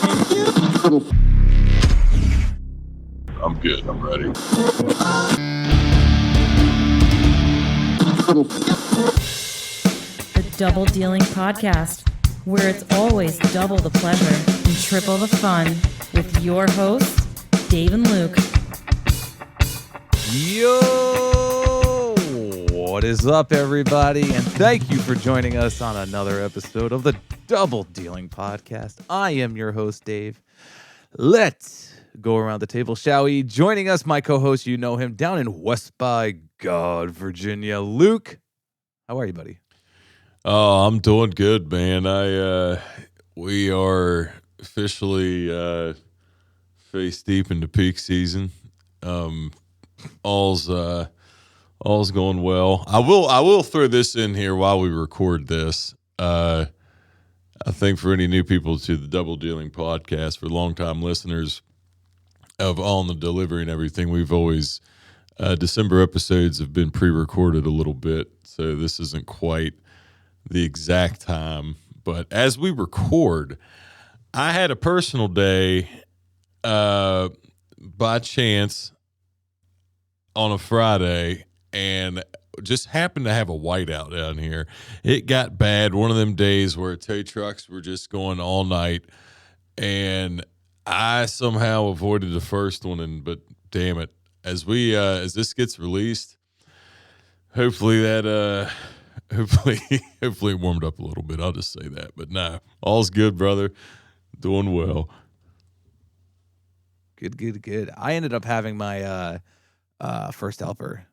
I'm good. I'm ready. The Double Dealing Podcast, where it's always double the pleasure and triple the fun with your hosts, Dave and Luke. Yo! What is up, everybody? And thank you for joining us on another episode of the Double Dealing Podcast. I am your host, Dave. Let's go around the table, shall we? Joining us, my co-host, you know him, down in West by God, Virginia. Luke, how are you, buddy? Oh, I'm doing good, man. We are officially face deep into peak season. All's going well. I will throw this in here while we record this. I think for any new people to the Double Dealing Podcast, for longtime listeners of On the Delivery and everything, we've always December episodes have been pre-recorded a little bit, so this isn't quite the exact time. But as we record, I had a personal day by chance on a Friday, and just happened to have a whiteout down here. It got bad. One of them days where tow trucks were just going all night, and I somehow avoided the first one. But damn it, as this gets released, hopefully it warmed up a little bit. I'll just say that. But no, all's good, brother. Doing well. Good. I ended up having my first helper.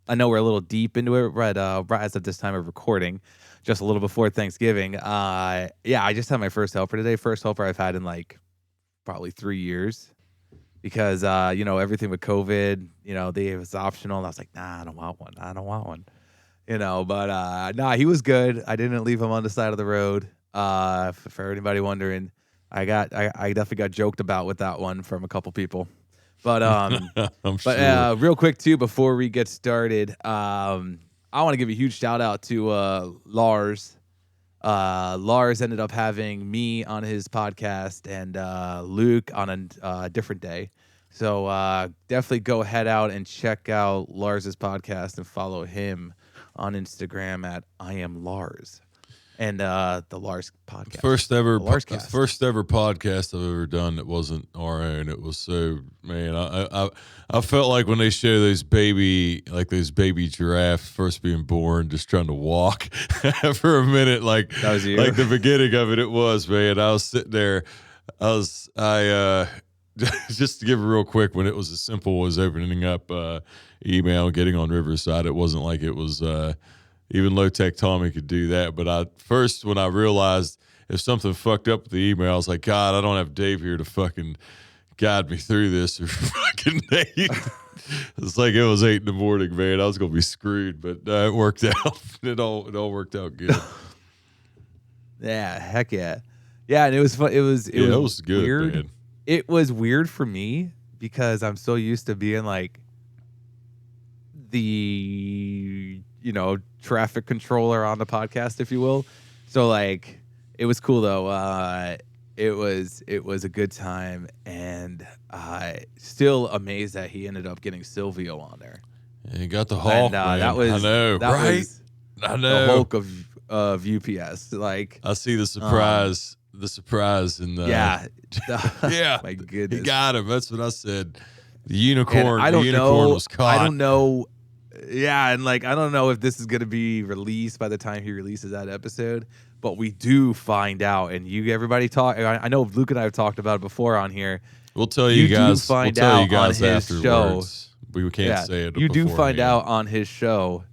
I know we're a little deep into it, but right as of this time of recording, just a little before Thanksgiving. I just had my first helper today. First helper I've had in like probably 3 years, because everything with COVID, it was optional, and I was like, nah, I don't want one. But he was good. I didn't leave him on the side of the road. For anybody wondering, I definitely got joked about with that one from a couple people. But sure. Real quick too, before we get started, I want to give a huge shout out to Lars. Lars ended up having me on his podcast and Luke on a different day. So definitely go head out and check out Lars's podcast and follow him on Instagram at I am Lars. And the Lars podcast. First ever podcast I've ever done that wasn't our own. It was so, man, I felt like when they show those baby giraffes first being born, just trying to walk for a minute, like that was you. Like the beginning of it was, man. I was sitting there. Just to give it real quick, when it was as simple as opening up email and getting on Riverside, it wasn't like it was even low-tech Tommy could do that. But when I realized if something fucked up with the email, I was like, God, I don't have Dave here to fucking guide me through this or fucking Nate. It's like it was 8 a.m, man. I was going to be screwed, but it worked out. It all worked out good. Yeah, heck yeah. Yeah, and it was fun. It was good, weird. Man. It was weird for me because I'm so used to being like the traffic controller on the podcast, if you will. So like it was cool though. It was a good time, and still amazed that he ended up getting Silvio on there. Yeah, he got the Hulk, man. That was, I know, that right? Was I know. The Hulk of UPS. Like I see the surprise. The surprise in the yeah. My goodness, he got him. That's what I said. The unicorn. And unicorn was caught. I don't know. Yeah, and like I don't know if this is gonna be released by the time he releases that episode, but we do find out, and everybody talk. I know Luke and I have talked about it before on here. We'll tell you guys. We'll tell you guys on his afterwards. Show. We can't say it. You do find out on his show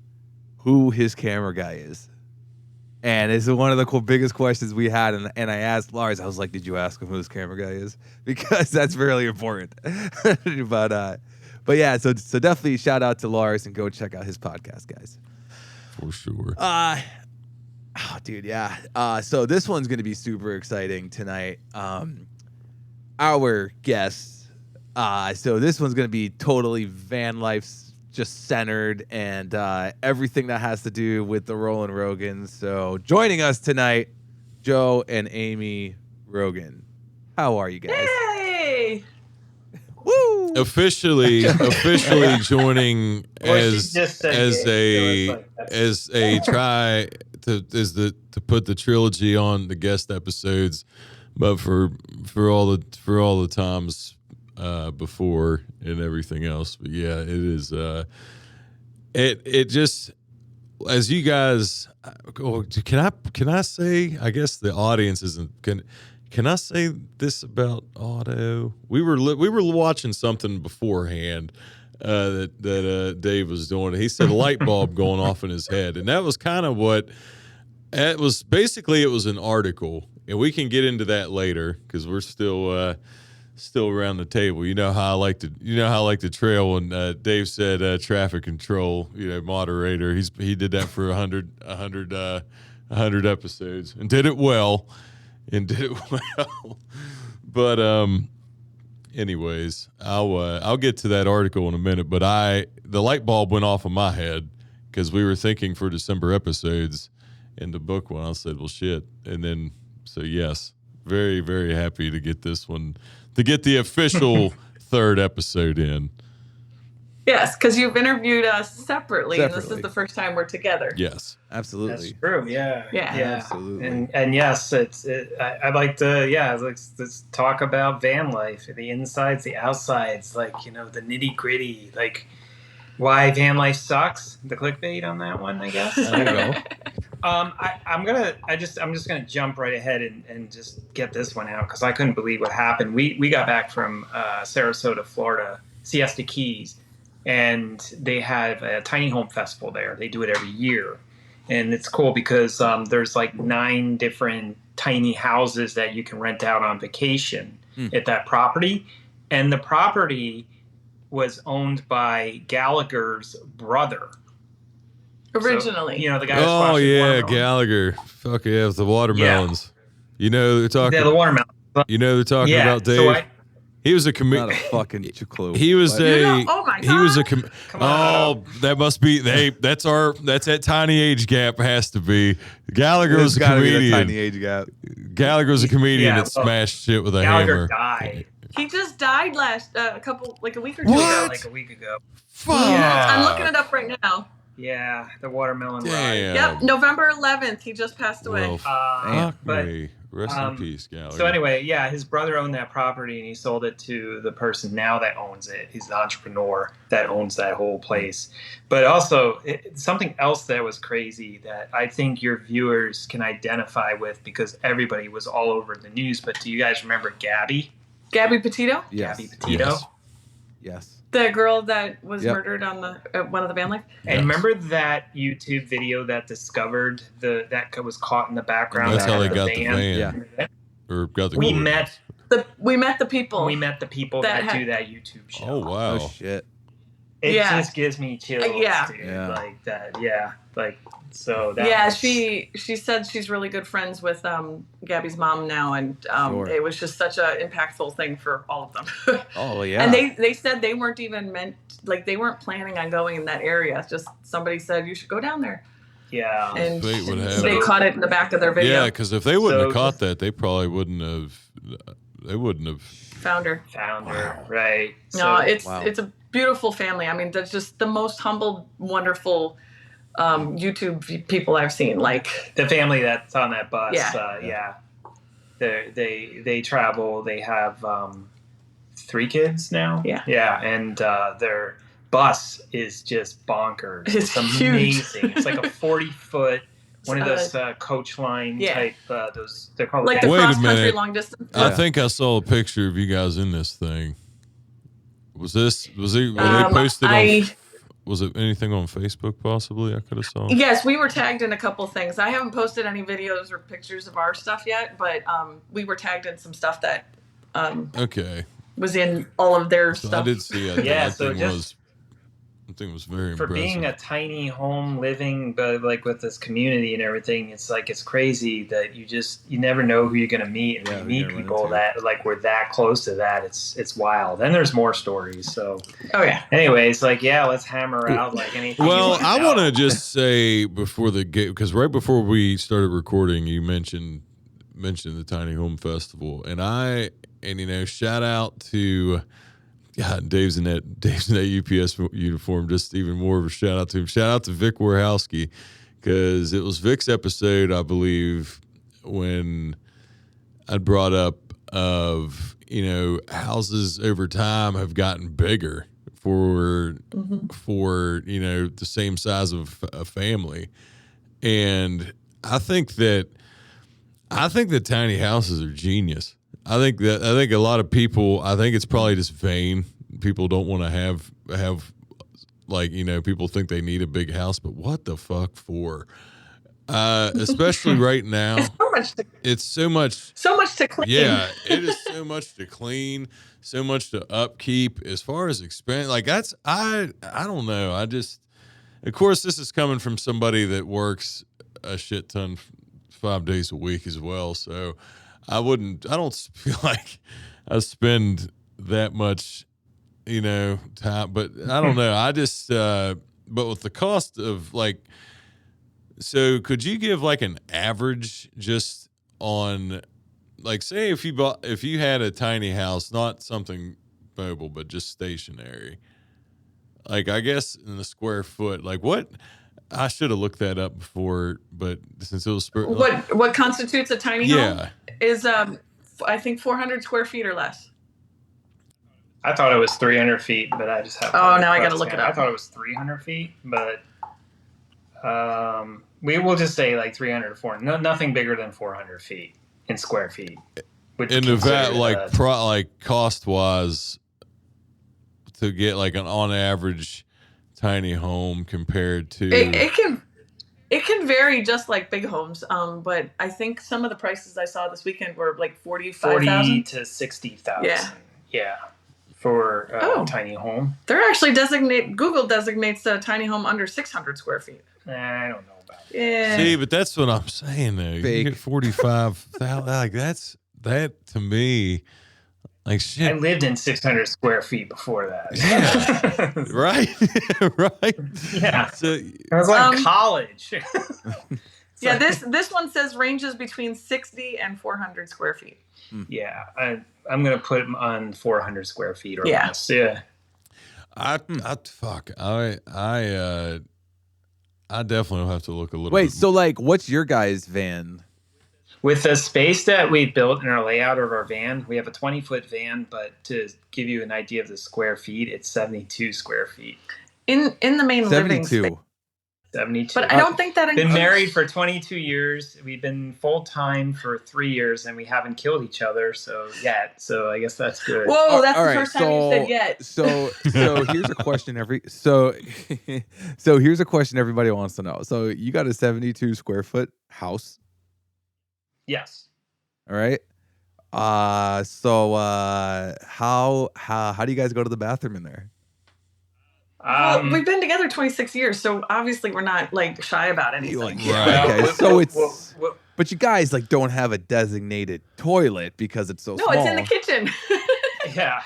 who his camera guy is. And it's one of the biggest questions we had, and I asked Lars. I was like, "Did you ask him who his camera guy is?" Because that's really important. But yeah, so definitely shout out to Lars and go check out his podcast, guys. For sure. Dude, yeah. So this one's gonna be super exciting tonight. Our guests. So this one's gonna be totally van life just centered, and everything that has to do with the Rolling Rogans. So joining us tonight, Joe and Amy Rogan. How are you guys? Hey! Woo! Officially joining Or she as just said as yay. a as a try to put the trilogy on the guest episodes, but for all the times before and everything else. But yeah, it is it just, as you guys, can I say, I guess the audience isn't, can I say this about Otto? We were watching something beforehand that Dave was doing. He said a light bulb going off in his head, and that was kind of what it was. Basically, it was an article, and we can get into that later because we're still around the table. You know how I like to trail. When Dave said traffic control, moderator, he did that for 100 episodes and did it well. But anyways, I'll get to that article in a minute. But the light bulb went off in my head because we were thinking for December episodes, and the book one, I said, well, shit. And then, so yes, very, very happy to get this one, to get the official third episode in. Yes, because you've interviewed us separately, and this is the first time we're together. Yes, absolutely. That's true. Yeah. Absolutely. And yes, I'd like to let's talk about van life, the insides, the outsides, like the nitty gritty, like why van life sucks. The clickbait on that one, I guess. There you go. I'm just gonna jump right ahead and just get this one out because I couldn't believe what happened. We got back from Sarasota, Florida, Siesta Keys. And they have a tiny home festival there. They do it every year. And it's cool because there's like 9 different tiny houses that you can rent out on vacation at that property. And the property was owned by Gallagher's brother. Originally. So, the guy oh yeah, Gallagher. Fuck yeah, with the watermelons. Yeah. They're talking. Yeah, the watermelon. They're talking about Dave. So he was a comedian. Not a fucking clue. He was oh my God. He was a that must be that's that tiny age gap has to be. Gallagher was a comedian. Tiny age gap. Gallagher was a comedian that smashed shit with a hammer. Gallagher died. He just died a week or two What? ago. Like a week ago. Fuck. Yeah. I'm looking it up right now. Yeah, the watermelon Damn. ride. Yep, November 11th. He just passed away. Well, fuck But me. Rest in peace, Gallagher. so anyway, yeah, his brother owned that property and he sold it to the person now that owns it. He's the entrepreneur that owns that whole place. But also something else that was crazy that I think your viewers can identify with because everybody was all over the news. But do you guys remember Gabby? Gabby Petito? Yes. Gabby Petito? Yes. The girl that was murdered on one of the van life? And remember that YouTube video that discovered that was caught in the background? That's how they the got the van. Yeah. Or got the We car. met the people. We met the people that do that YouTube show. Oh wow. Oh shit. It just gives me chills, dude. Yeah. Like that. Yeah. Like so. She said she's really good friends with Gabby's mom now, and it was just such an impactful thing for all of them. Oh yeah. And they said they weren't even they weren't planning on going in that area. Just somebody said you should go down there. Yeah. And Fate would have they it. caught it in the back of their video. Yeah, because if they wouldn't have caught that, they probably wouldn't have. They wouldn't have found her. Right. No, it's a beautiful family. I mean, that's just the most humble, wonderful YouTube people I've seen. Like the family that's on that bus. Yeah. They travel. They have 3 kids now. Yeah. Yeah, and their bus is just bonkers. It's amazing. huge. It's like a 40-foot. One of those coach line type. Those they're called like the Wait a cross country minute. long distance. I think I saw a picture of you guys in this thing. Were they posted on? Was it anything on Facebook possibly I could have saw? Yes, we were tagged in a couple things. I haven't posted any videos or pictures of our stuff yet, but we were tagged in some stuff that was in all of their stuff. I did see it. I think it was very for impressive. being a tiny home living, but like with this community and everything, it's crazy that you never know who you're gonna meet, and when you meet people that like we're that close to that, it's wild. And there's more stories. So anyways, let's hammer out like anything. Well, I want to just say before because right before we started recording, you mentioned mentioned the Tiny Home Festival, and shout out to Dave's in that UPS uniform. Just even more of a shout out to him. Shout out to Vic Warhowski, because it was Vic's episode, I believe, when I brought up of houses over time have gotten bigger for the same size of a family, and I think that tiny houses are genius. I think a lot of people, I think it's probably just vain. People don't want to have people think they need a big house, but what the fuck for? Especially right now. It's so much to clean. Yeah, it is so much to clean, so much to upkeep. As far as expense, I don't know. Of course, this is coming from somebody that works a shit ton 5 days a week as well. So I don't feel like I spend that much, time, but I don't know. But with the cost of so could you give an average just on say if you had a tiny house, not something mobile, but just stationary, I guess in the square foot, what? I should have looked that up before, but since it was what constitutes a tiny home is I think 400 square feet or less. I thought it was 300 feet, but I just have. Oh, now I got to look it up. I thought it was 300 feet, but we will just say 300 to 400. No, nothing bigger than 400 feet in square feet. And if that cost wise to get an on average tiny home compared to it can vary just like big homes, but I think some of the prices I saw this weekend were 45,000 to 60,000. Yeah, for a tiny home. They're actually Google designates a tiny home under 600 square feet. I don't know about that. Yeah. See, but that's what I'm saying though. You get 45,000. That to me. Shit. I lived in 600 square feet before that. Yeah. Right. Right. Yeah. So it was college. Yeah. This one says ranges between 60 and 400 square feet. Yeah. I'm going to put them on 400 square feet or less. Yeah. I definitely will have to look a little bit. Wait, so what's your guys' van? With the space that we built in our layout of our van, we have a 20-foot van, but to give you an idea of the square feet, it's 72 square feet. In the main living space. 72. But I don't think that includes... Been married for 22 years. We've been full-time for 3 years, and we haven't killed each other yet. So I guess that's good. Whoa, that's the first time you said yet. So here's a question here's a question everybody wants to know. So you got a 72 square foot house? Yes. All right. So how do you guys go to the bathroom in there? Well, we've been together 26 years, so obviously we're not shy about anything. Right. Okay. So it's but you guys don't have a designated toilet because it's so small. No, it's in the kitchen. Yeah.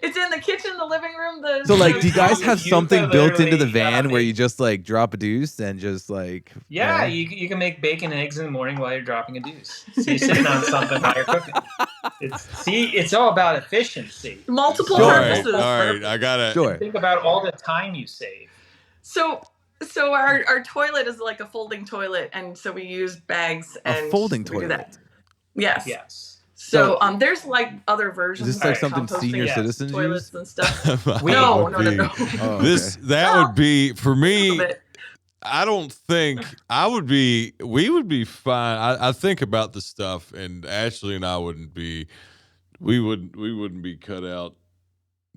It's in the kitchen, the living room. So do you guys have something built into the van where you just drop a deuce and just Yeah, you can make bacon and eggs in the morning while you're dropping a deuce. So you're sitting on something while you're cooking. It's all about efficiency. Multiple purposes. All right, I gotta think about all the time you save. So our toilet is a folding toilet, and so we use bags and a folding toilet. Yes. Yes. So there's other versions. Is this something senior citizens toilets use? And stuff. No. Oh, that would be for me. I don't think we would be fine. I think about the stuff, and Ashley and I wouldn't be. We wouldn't be cut out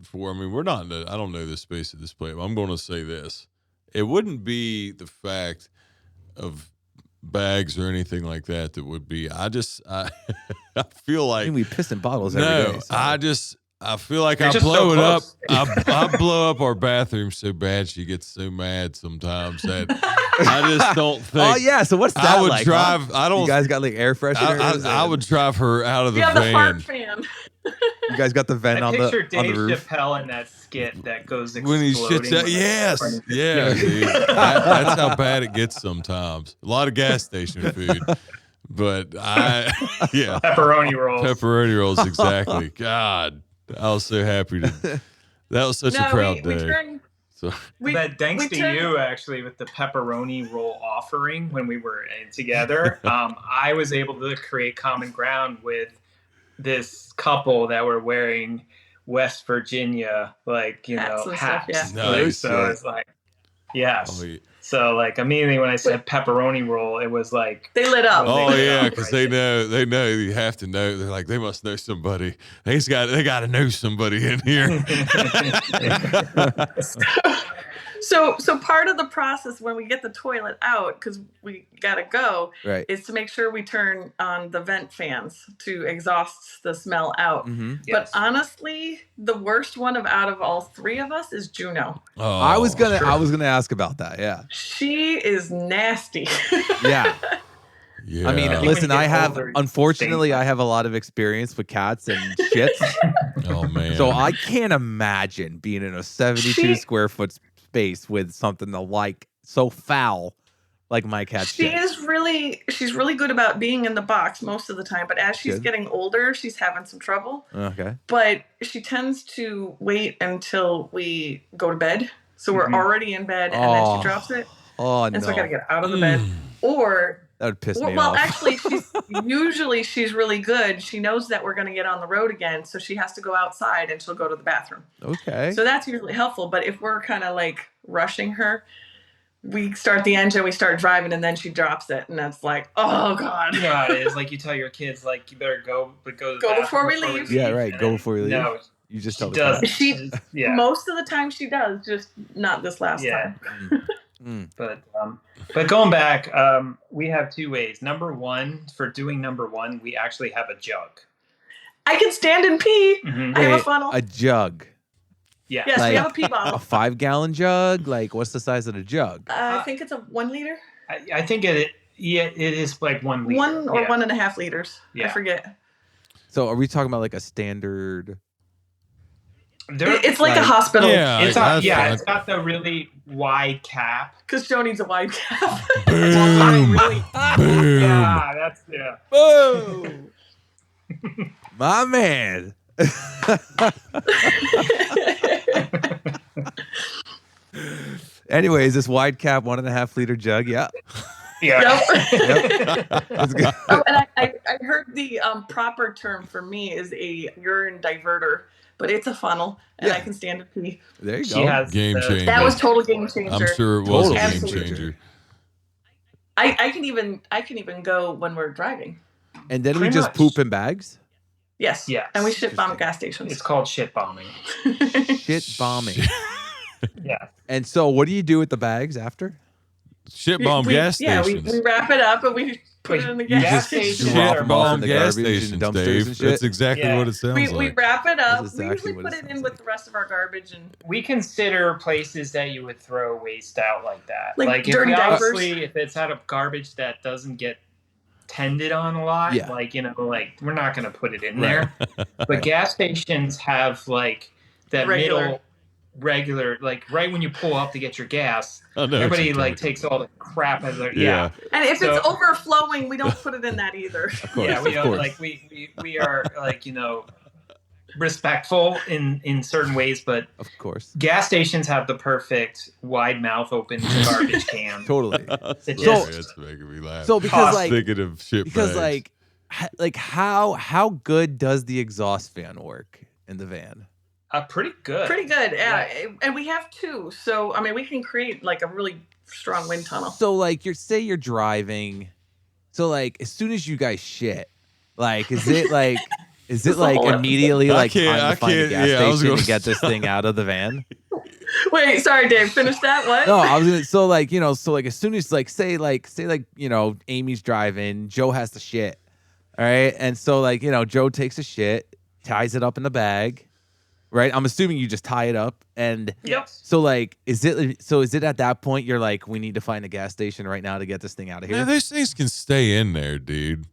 for. I mean, we're not. I don't know the space of this place. I'm going to say this: it wouldn't be the fact of bags or anything like that would be. I feel like we piss in bottles every day. So. I feel like I blow it up. I blow up our bathroom so bad she gets so mad sometimes that I just don't think. Oh yeah, so what's that I would like? drive. Huh? I don't. You guys got air fresheners? I would drive her out of the van. The fart fan. You guys got the vent on the roof. I picture Dave Chappelle in that skit that goes exploding. When he shits out, yes, yeah, dude. That's how bad it gets sometimes. A lot of gas station food, But yeah, pepperoni rolls, exactly. God, I was so happy that was such a proud day. But thanks to you, actually, with the pepperoni roll offering when we were together, I was able to create common ground with this couple that were wearing West Virginia, hats. Yeah. Nice. So it's like, yes. Oh, yeah. So immediately when I said pepperoni roll, it was like they lit up. Oh yeah, because they know you have to know. They're like, they must know somebody. They got to know somebody in here. So part of the process when we get the toilet out, because we gotta go, right, is to make sure we turn on the vent fans to exhaust the smell out. Mm-hmm. But honestly, the worst one out of all three of us is Juno. Oh, I was gonna ask about that. Yeah, she is nasty. Yeah. Yeah. I mean, listen, I have a lot of experience with cats and shits. Oh man. So I can't imagine being in a 72 square foot space with something so foul like my cat. She's really good about being in the box most of the time, but as she's getting older, she's having some trouble. Okay. But she tends to wait until we go to bed. So we're already in bed and then she drops it. Oh, no. And so I got to get out of the bed. Or that would piss me off. Well, actually, she's really good. She knows that we're going to get on the road again, so she has to go outside and she'll go to the bathroom. Okay. So that's usually helpful. But if we're kind of rushing her, we start the engine, we start driving, and then she drops it, and that's like, oh god. You know how it is. You tell your kids, you better go before we leave. Yeah, right. Go before we leave. No, you just tell her. She most of the time she does, just not this last time. But going back, we have two ways. Number one, for doing number one, we actually have a jug. I can stand and pee. Mm-hmm. I have a funnel. A jug. Yeah. Yes, we have a pee bottle. A 5-gallon jug? What's the size of the jug? I think it's a 1 liter. I think it is 1 liter. 1 or 1.5 liters. Yeah. I forget. So are we talking about a standard? It's like a hospital. Yeah, it's got the really wide cap. Because Joe needs a wide cap. Boom. Boom. Yeah, boom. My man. Anyways, this wide cap 1.5 liter jug. Yeah. Yeah. Yep. That's good. Oh, and I heard the proper term for me is a urine diverter. But it's a funnel, and I can stand and pee. There you go. Game changer. That was total game changer. I'm sure it was total a game Absolutely. changer. I can even go when we're driving. And then we just poop in bags? Yes. Yes. And we shit bomb at gas stations. It's called shit bombing. Shit bombing. Yeah. And so what do you do with the bags after? Shit bomb gas stations. Yeah, we wrap it up and we put it in the gas station. Drop Shit them off bomb in the gas garbage and stations, dumpsters Dave. and shit? That's exactly what it sounds We like. wrap it up. That's We exactly usually what put it it in sounds with the rest of our garbage and We consider places that you would throw waste out like that. Like dirty diapers. If it's out of garbage that doesn't get tended on a lot, we're not going to put it in there. But gas stations have that middle regular, right when you pull up to get your gas, everybody takes all the crap as their And if it's overflowing, we don't put it in that either. Of course, we are respectful in certain ways, but of course, gas stations have the perfect wide mouth open garbage can. Totally. It's making me laugh. So because thinking of shit bags. how good does the exhaust fan work in the van? Pretty good. Pretty good, yeah. And we have two, so I mean, we can create a really strong wind tunnel. So you're driving, so as soon as you guys shit, is it immediately time to find a gas station to get this thing out of the van? Wait, sorry, Dave. Finish that. What? No, I was gonna. So as soon as say Amy's driving, Joe has to shit, all right, and so Joe takes a shit, ties it up in the bag. Right, I'm assuming you just tie it up, and so is it at that point you're we need to find a gas station right now to get this thing out of here? Yeah, those things can stay in there, dude.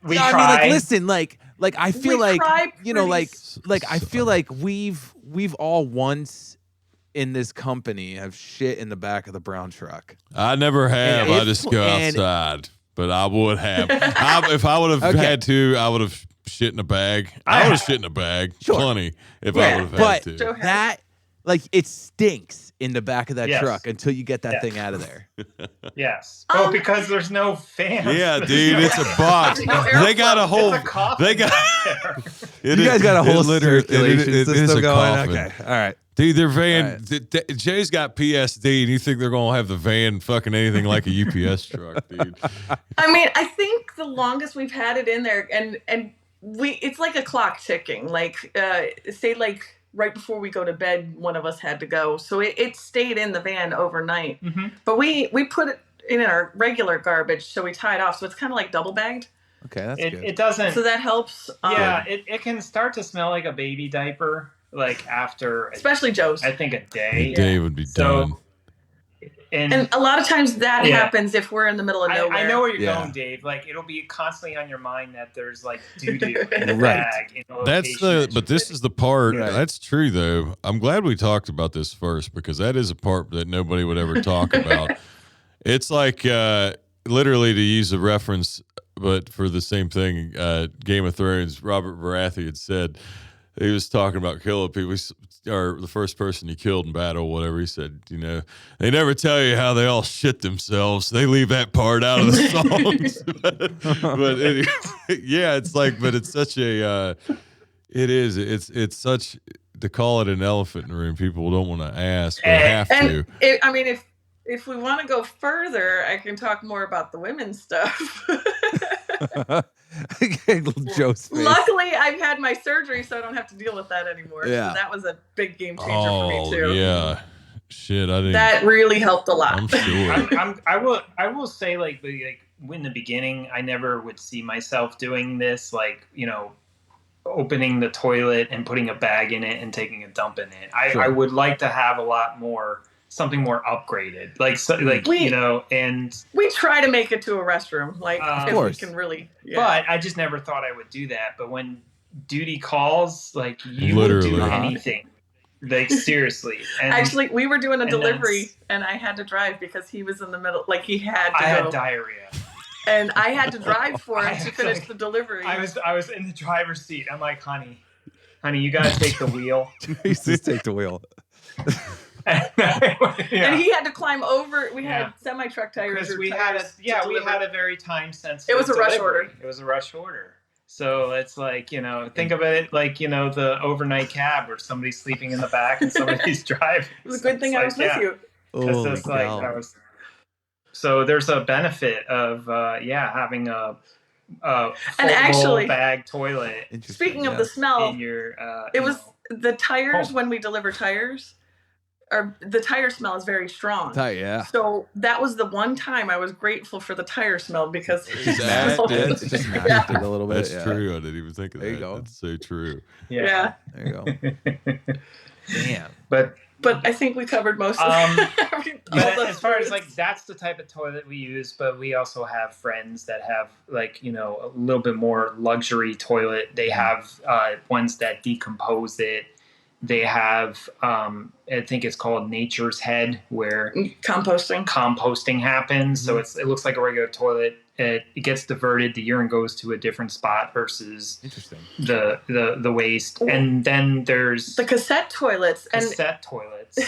We try. I mean, listen, I feel I feel we've all once in this company have shit in the back of the brown truck. I never have. I just go outside. but I would have. If I would have had to, I would have shit in a bag. I would have shit in a bag, plenty. If I would have had to. That, like, it stinks in the back of that Yes. truck until you get that thing out of there. Yes. Oh, because there's no fans. Yeah, dude, it's a box. They got a whole. They got. You guys got a whole circulation system is a going. coffin. Okay, all right. Dude, their van. Jay's got PSD, and you think they're gonna have the van fucking anything like a UPS truck, dude? I mean, I think the longest we've had it in there, and it's like a clock ticking. Like, say, like right before we go to bed, one of us had to go, so it stayed in the van overnight. Mm-hmm. But we put it in our regular garbage, so we tie it off, so it's kind of like double bagged. Okay, that's good. It doesn't. So that helps. Yeah, it can start to smell like a baby diaper, like after, especially Joe's. I think a day. A day would be done. And a lot of times that happens if we're in the middle of nowhere. I know where you're going, Dave. Like, it'll be constantly on your mind that there's like doo-doo in the bag. In a location but this is the part. Right. That's true, though. I'm glad we talked about this first, because that is a part that nobody would ever talk about. It's like literally, to use a reference, but for the same thing, Game of Thrones, Robert Baratheon had said, he was talking about killing people, or the first person he killed in battle, whatever. He said, they never tell you how they all shit themselves. They leave that part out of the songs. but it's like, but it's such a, it's such, to call it an elephant in the room, people don't want to ask or have to. I mean, if we want to go further, I can talk more about the women's stuff. Joe's face. Luckily, I've had my surgery, so I don't have to deal with that anymore. Yeah. So that was a big game changer for me too. Yeah. Shit, I didn't. That really helped a lot. I'm sure. I will say, like in the beginning, I never would see myself doing this, like, opening the toilet and putting a bag in it and taking a dump in it. I would like to have a lot more. Something more upgraded, and we try to make it to a restroom, like if we can really. Yeah. But I just never thought I would do that. But when duty calls, like, you would do anything, like, seriously. And actually, we were doing a delivery, and I had to drive because he was in the middle, like he had to. I had diarrhea, and I had to drive for him to finish the delivery. I was in the driver's seat. I'm like, honey, you got to take the wheel. Just take the wheel. And he had to climb over. We had semi truck tires. We had a very time sensitive. It was a rush order. It was a rush order. So it's like, think of it like, the overnight cab where somebody's sleeping in the back and somebody's driving. It was a good thing I was with you. So there's a benefit of having a and actually bag toilet. Speaking of the smell, in your, it was the tires when we deliver tires. The tire smell is very strong. Yeah. So that was the one time I was grateful for the tire smell, because it just masked it a little bit. That's true. I didn't even think of that. There you go. That's so true. Yeah. There you go. Damn. But I think we covered most of but as far as, like, that's the type of toilet we use, but we also have friends that have, like, a little bit more luxury toilet. They have ones that decompose it. They have, I think it's called Nature's Head, where composting happens. Mm-hmm. So it looks like a regular toilet. It gets diverted. The urine goes to a different spot versus the waste. And then there's the cassette toilets. Toilets.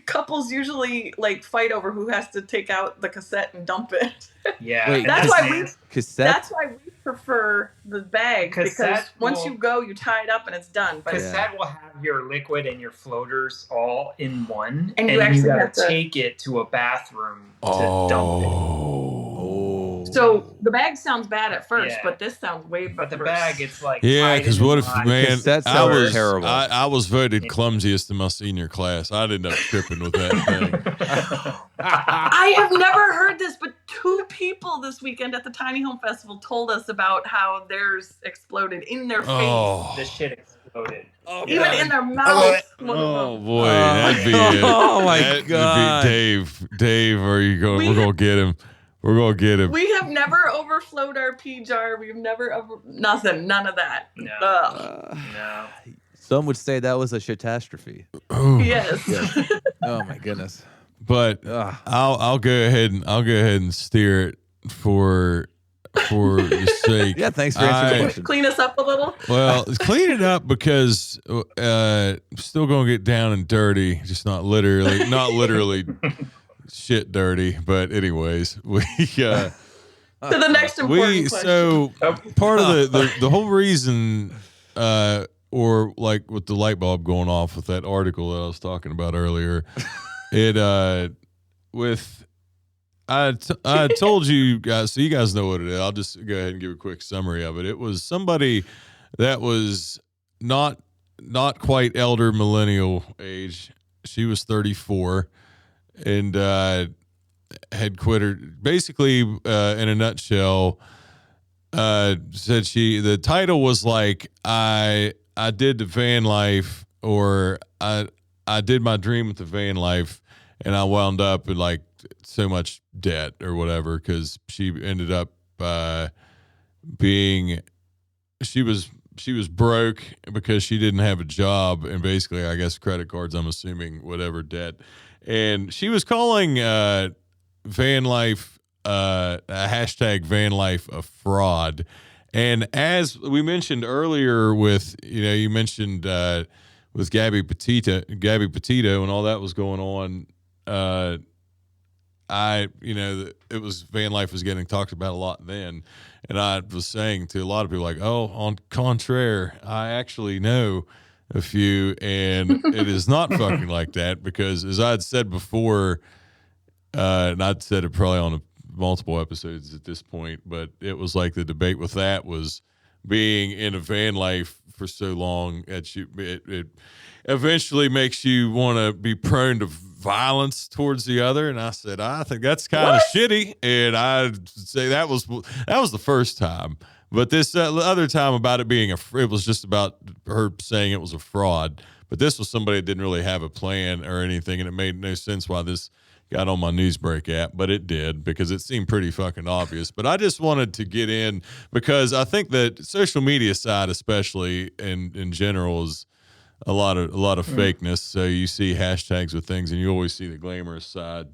Couples usually, like, fight over who has to take out the cassette and dump it. Yeah. Wait, that's why we prefer the bag, because once you go, you tie it up and it's done. But cassette will have your liquid and your floaters all in one, and you actually have to take it to a bathroom to dump it. So the bag sounds bad at first, but this sounds way better. But the bag, it's like, because what if, man, terrible. I was voted clumsiest in my senior class. I'd end up tripping with that thing. I have never heard this, but 2 people this weekend at the Tiny Home Festival told us about how theirs exploded in their face. The shit exploded. Even in their mouth. Oh boy, that'd be it. Oh my God, Dave, are you going? We're gonna get him. We're gonna get him. We have never overflowed our pee jar. We've never none of that. No. Some would say that was a catastrophe. Yes. Oh my goodness. But I'll go ahead and steer it for for your sake. Yeah, thanks for answering the question. Clean us up a little. Well, clean it up because still gonna get down and dirty, just not literally shit dirty. But anyways, we To the next important question. so part of the whole reason, or like with the light bulb going off with that article that I was talking about earlier, I told you guys, so you guys know what it is. I'll just go ahead and give a quick summary of it. It was somebody that was not quite elder millennial age. She was 34 and had quit her. Basically, in a nutshell, said the title was like, I did the van life, or I did my dream with the van life, and I wound up in like so much debt or whatever, because she ended up she was broke because she didn't have a job, and basically, I guess, credit cards, I'm assuming, whatever, debt. And she was calling van life a hashtag van life a fraud. And as we mentioned earlier with, you mentioned with Gabby Petito and all that was going on, it was van life was getting talked about a lot then. And I was saying to a lot of people like, oh, on contraire, I actually know a few, and it is not fucking like that, because as I had said before, and I'd said it probably on multiple episodes at this point, but it was like the debate with that was being in a van life for so long that it eventually makes you want to be prone to violence towards the other. And I said, I think that's kind of shitty. And I'd say that was the first time. But this other time about it being it was just about her saying it was a fraud. But this was somebody that didn't really have a plan or anything, and it made no sense why this got on my Newsbreak app, but it did, because it seemed pretty fucking obvious. But I just wanted to get in because I think that social media side, especially in general, is a lot of fakeness. So you see hashtags with things, and you always see the glamorous side.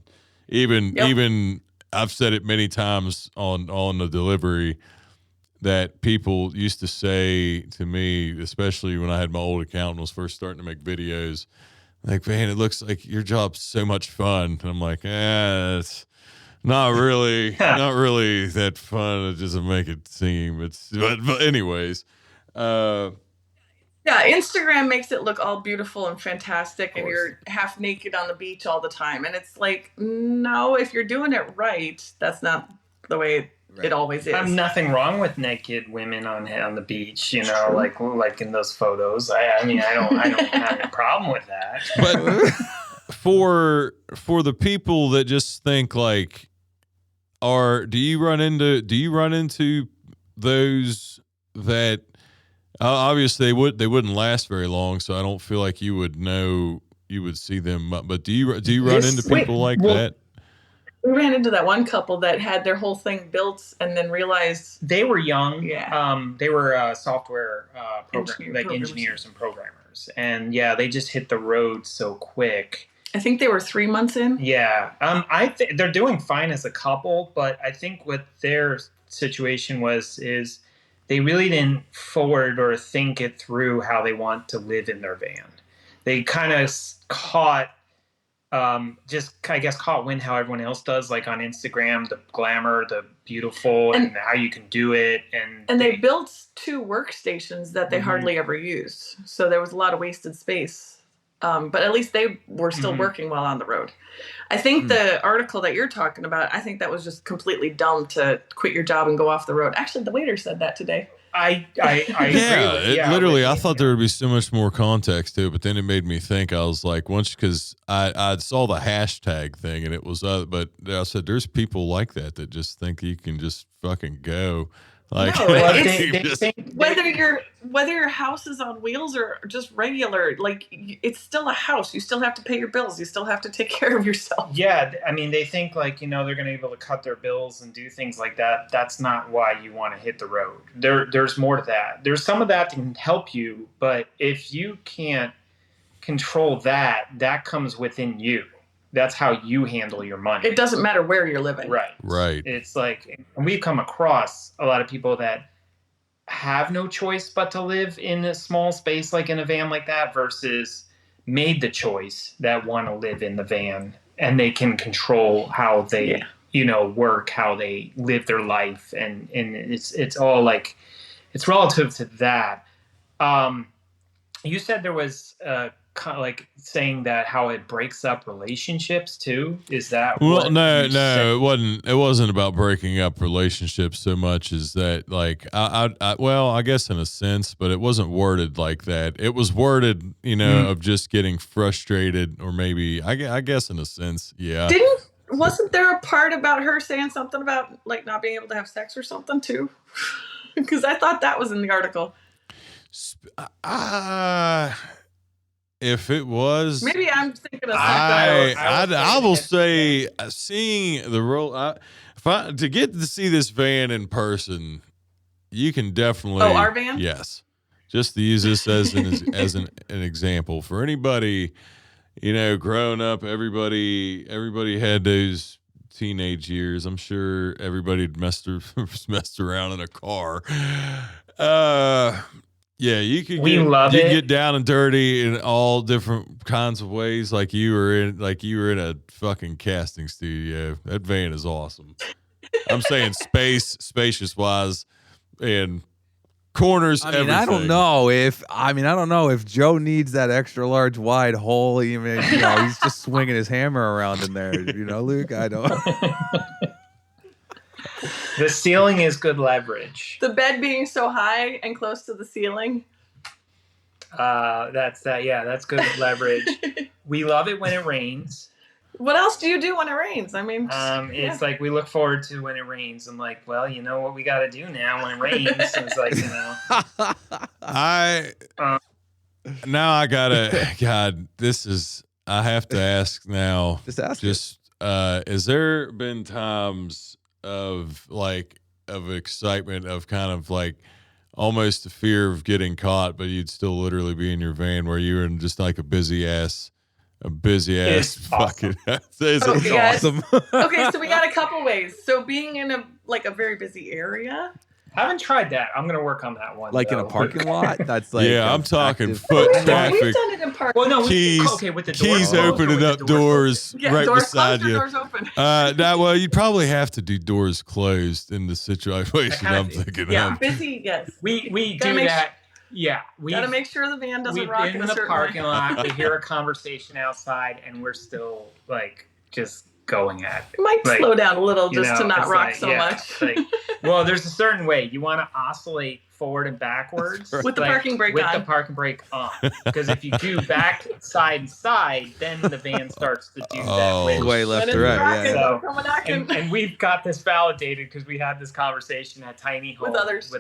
Even I've said it many times on the delivery that people used to say to me, especially when I had my old account and was first starting to make videos, like, man, it looks like your job's so much fun. And I'm like, it's not really that fun. It doesn't make it seem. But anyways. Yeah, Instagram makes it look all beautiful and fantastic, and you're half naked on the beach all the time. And it's like, no, if you're doing it right, that's not the way it always is. Nothing wrong with naked women on the beach, like in those photos. I mean, I don't have a problem with that. But for the people that just think like, do you run into those that obviously they wouldn't last very long, so I don't feel like you would see them. But do you run into people like that? We ran into that one couple that had their whole thing built and then realized they were young. Yeah. They were software engineers and programmers, and they just hit the road so quick. I think they were 3 months in. Yeah. I think they're doing fine as a couple, but I think what their situation is they really didn't forward or think it through how they want to live in their van. They kind of caught wind how everyone else does, like on Instagram, the glamour, the beautiful, and how you can do it. And they built 2 workstations that they hardly ever used. So there was a lot of wasted space. But at least they were still working while on the road. I think the article that you're talking about, I think that was just completely dumb to quit your job and go off the road. Actually, the waiter said that today. I agree. Literally, I thought there would be so much more context to it, but then it made me think. I was like, because I saw the hashtag thing, and it was, but I said, there's people like that just think you can just fucking go. Like, no, whether your house is on wheels or just regular, like, it's still a house. You still have to pay your bills. You still have to take care of yourself. Yeah, I mean, they think like they're going to be able to cut their bills and do things like that. That's not why you want to hit the road. There's more to that. There's some of that that can help you, but if you can't control that comes within you. that's how you handle your money. It doesn't matter where you're living. Right. It's like, and we've come across a lot of people that have no choice but to live in a small space, like in a van like that, versus made the choice that want to live in the van, and they can control how they, work, how they live their life. And it's all like, it's relative to that. You said there was kind of like saying that how it breaks up relationships too. Is that well? No, it wasn't. It wasn't about breaking up relationships so much as that. Like, I guess in a sense, but it wasn't worded like that. It was worded, of just getting frustrated, or maybe I guess in a sense, yeah. Wasn't there a part about her saying something about like not being able to have sex or something too? Because I thought that was in the article. If it was, maybe I'm thinking of something. I will say, seeing the role, to get to see this van in person, you can definitely. Oh, our van? Yes. Just to use this as an example for anybody, growing up, everybody had those teenage years. I'm sure everybody messed around in a car. Yeah, you could get down and dirty in all different kinds of ways, like you were in a fucking casting studio. That van is awesome. I'm saying spacious wise, and corners. Everything. I don't know if Joe needs that extra large wide hole. Even he's just swinging his hammer around in there. Luke, I don't. The ceiling is good leverage. The bed being so high and close to the ceiling. That's good leverage. We love it when it rains. What else do you do when it rains? I mean, it's like we look forward to when it rains. I'm like, well, you know what we got to do now when it rains. It's like, I have to ask now. Just ask. Has there been times of excitement, of kind of like almost the fear of getting caught, but you'd still literally be in your van where you were in just like a busy ass fucking it's awesome. Okay, so we got a couple ways. So being in a very busy area. I haven't tried that. I'm going to work on that one. Like in a parking lot? That's like I'm talking foot traffic. We've done it in parking. Well, no, with the doors keys opening up doors right beside you. Doors open. You'd probably have to do doors closed in the situation I'm thinking of. Busy, yes. We do that. Yeah, we gotta make sure the van doesn't rock in the parking lot. We hear a conversation outside, and we're still like just going at it. It might slow down a little just to not rock so much. Well, there's a certain way you want to oscillate forward and backwards with the parking brake on. With the parking brake on, because if you do back, side, and side, then the van starts to do that way left to right. So, and we've got this validated because we had this conversation at Tiny Home with others,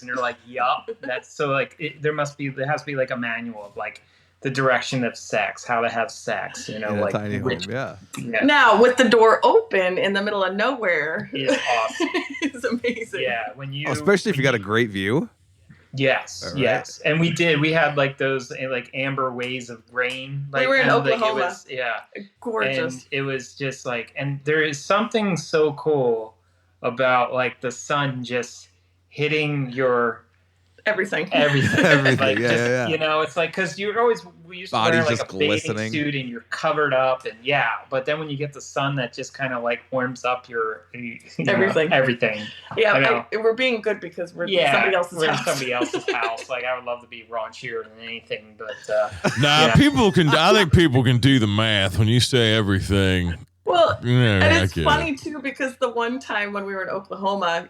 and they're like, "Yup, that's so." Like, there has to be like a manual of like the direction of sex, how to have sex, like Tiny Home, yeah. Now with the door open in the middle of nowhere, is awesome. It's amazing. Yeah, especially if you got a great view. Yes, right. Yes, and we had like those like amber waves of rain. Like, we were in Oklahoma. It was, gorgeous. And it was just like, and there is something so cool about like the sun just hitting your. Everything. Like, it's like, because we used to wear like a bathing suit and you're covered up, and but then when you get the sun, that just kind of like warms up your everything. Yeah, we're being good because we're in somebody else's house. Somebody else's house. Like, I would love to be raunchier than anything, but people can. I think people can do the math when you say everything. Well, and it's funny too, because the one time when we were in Oklahoma,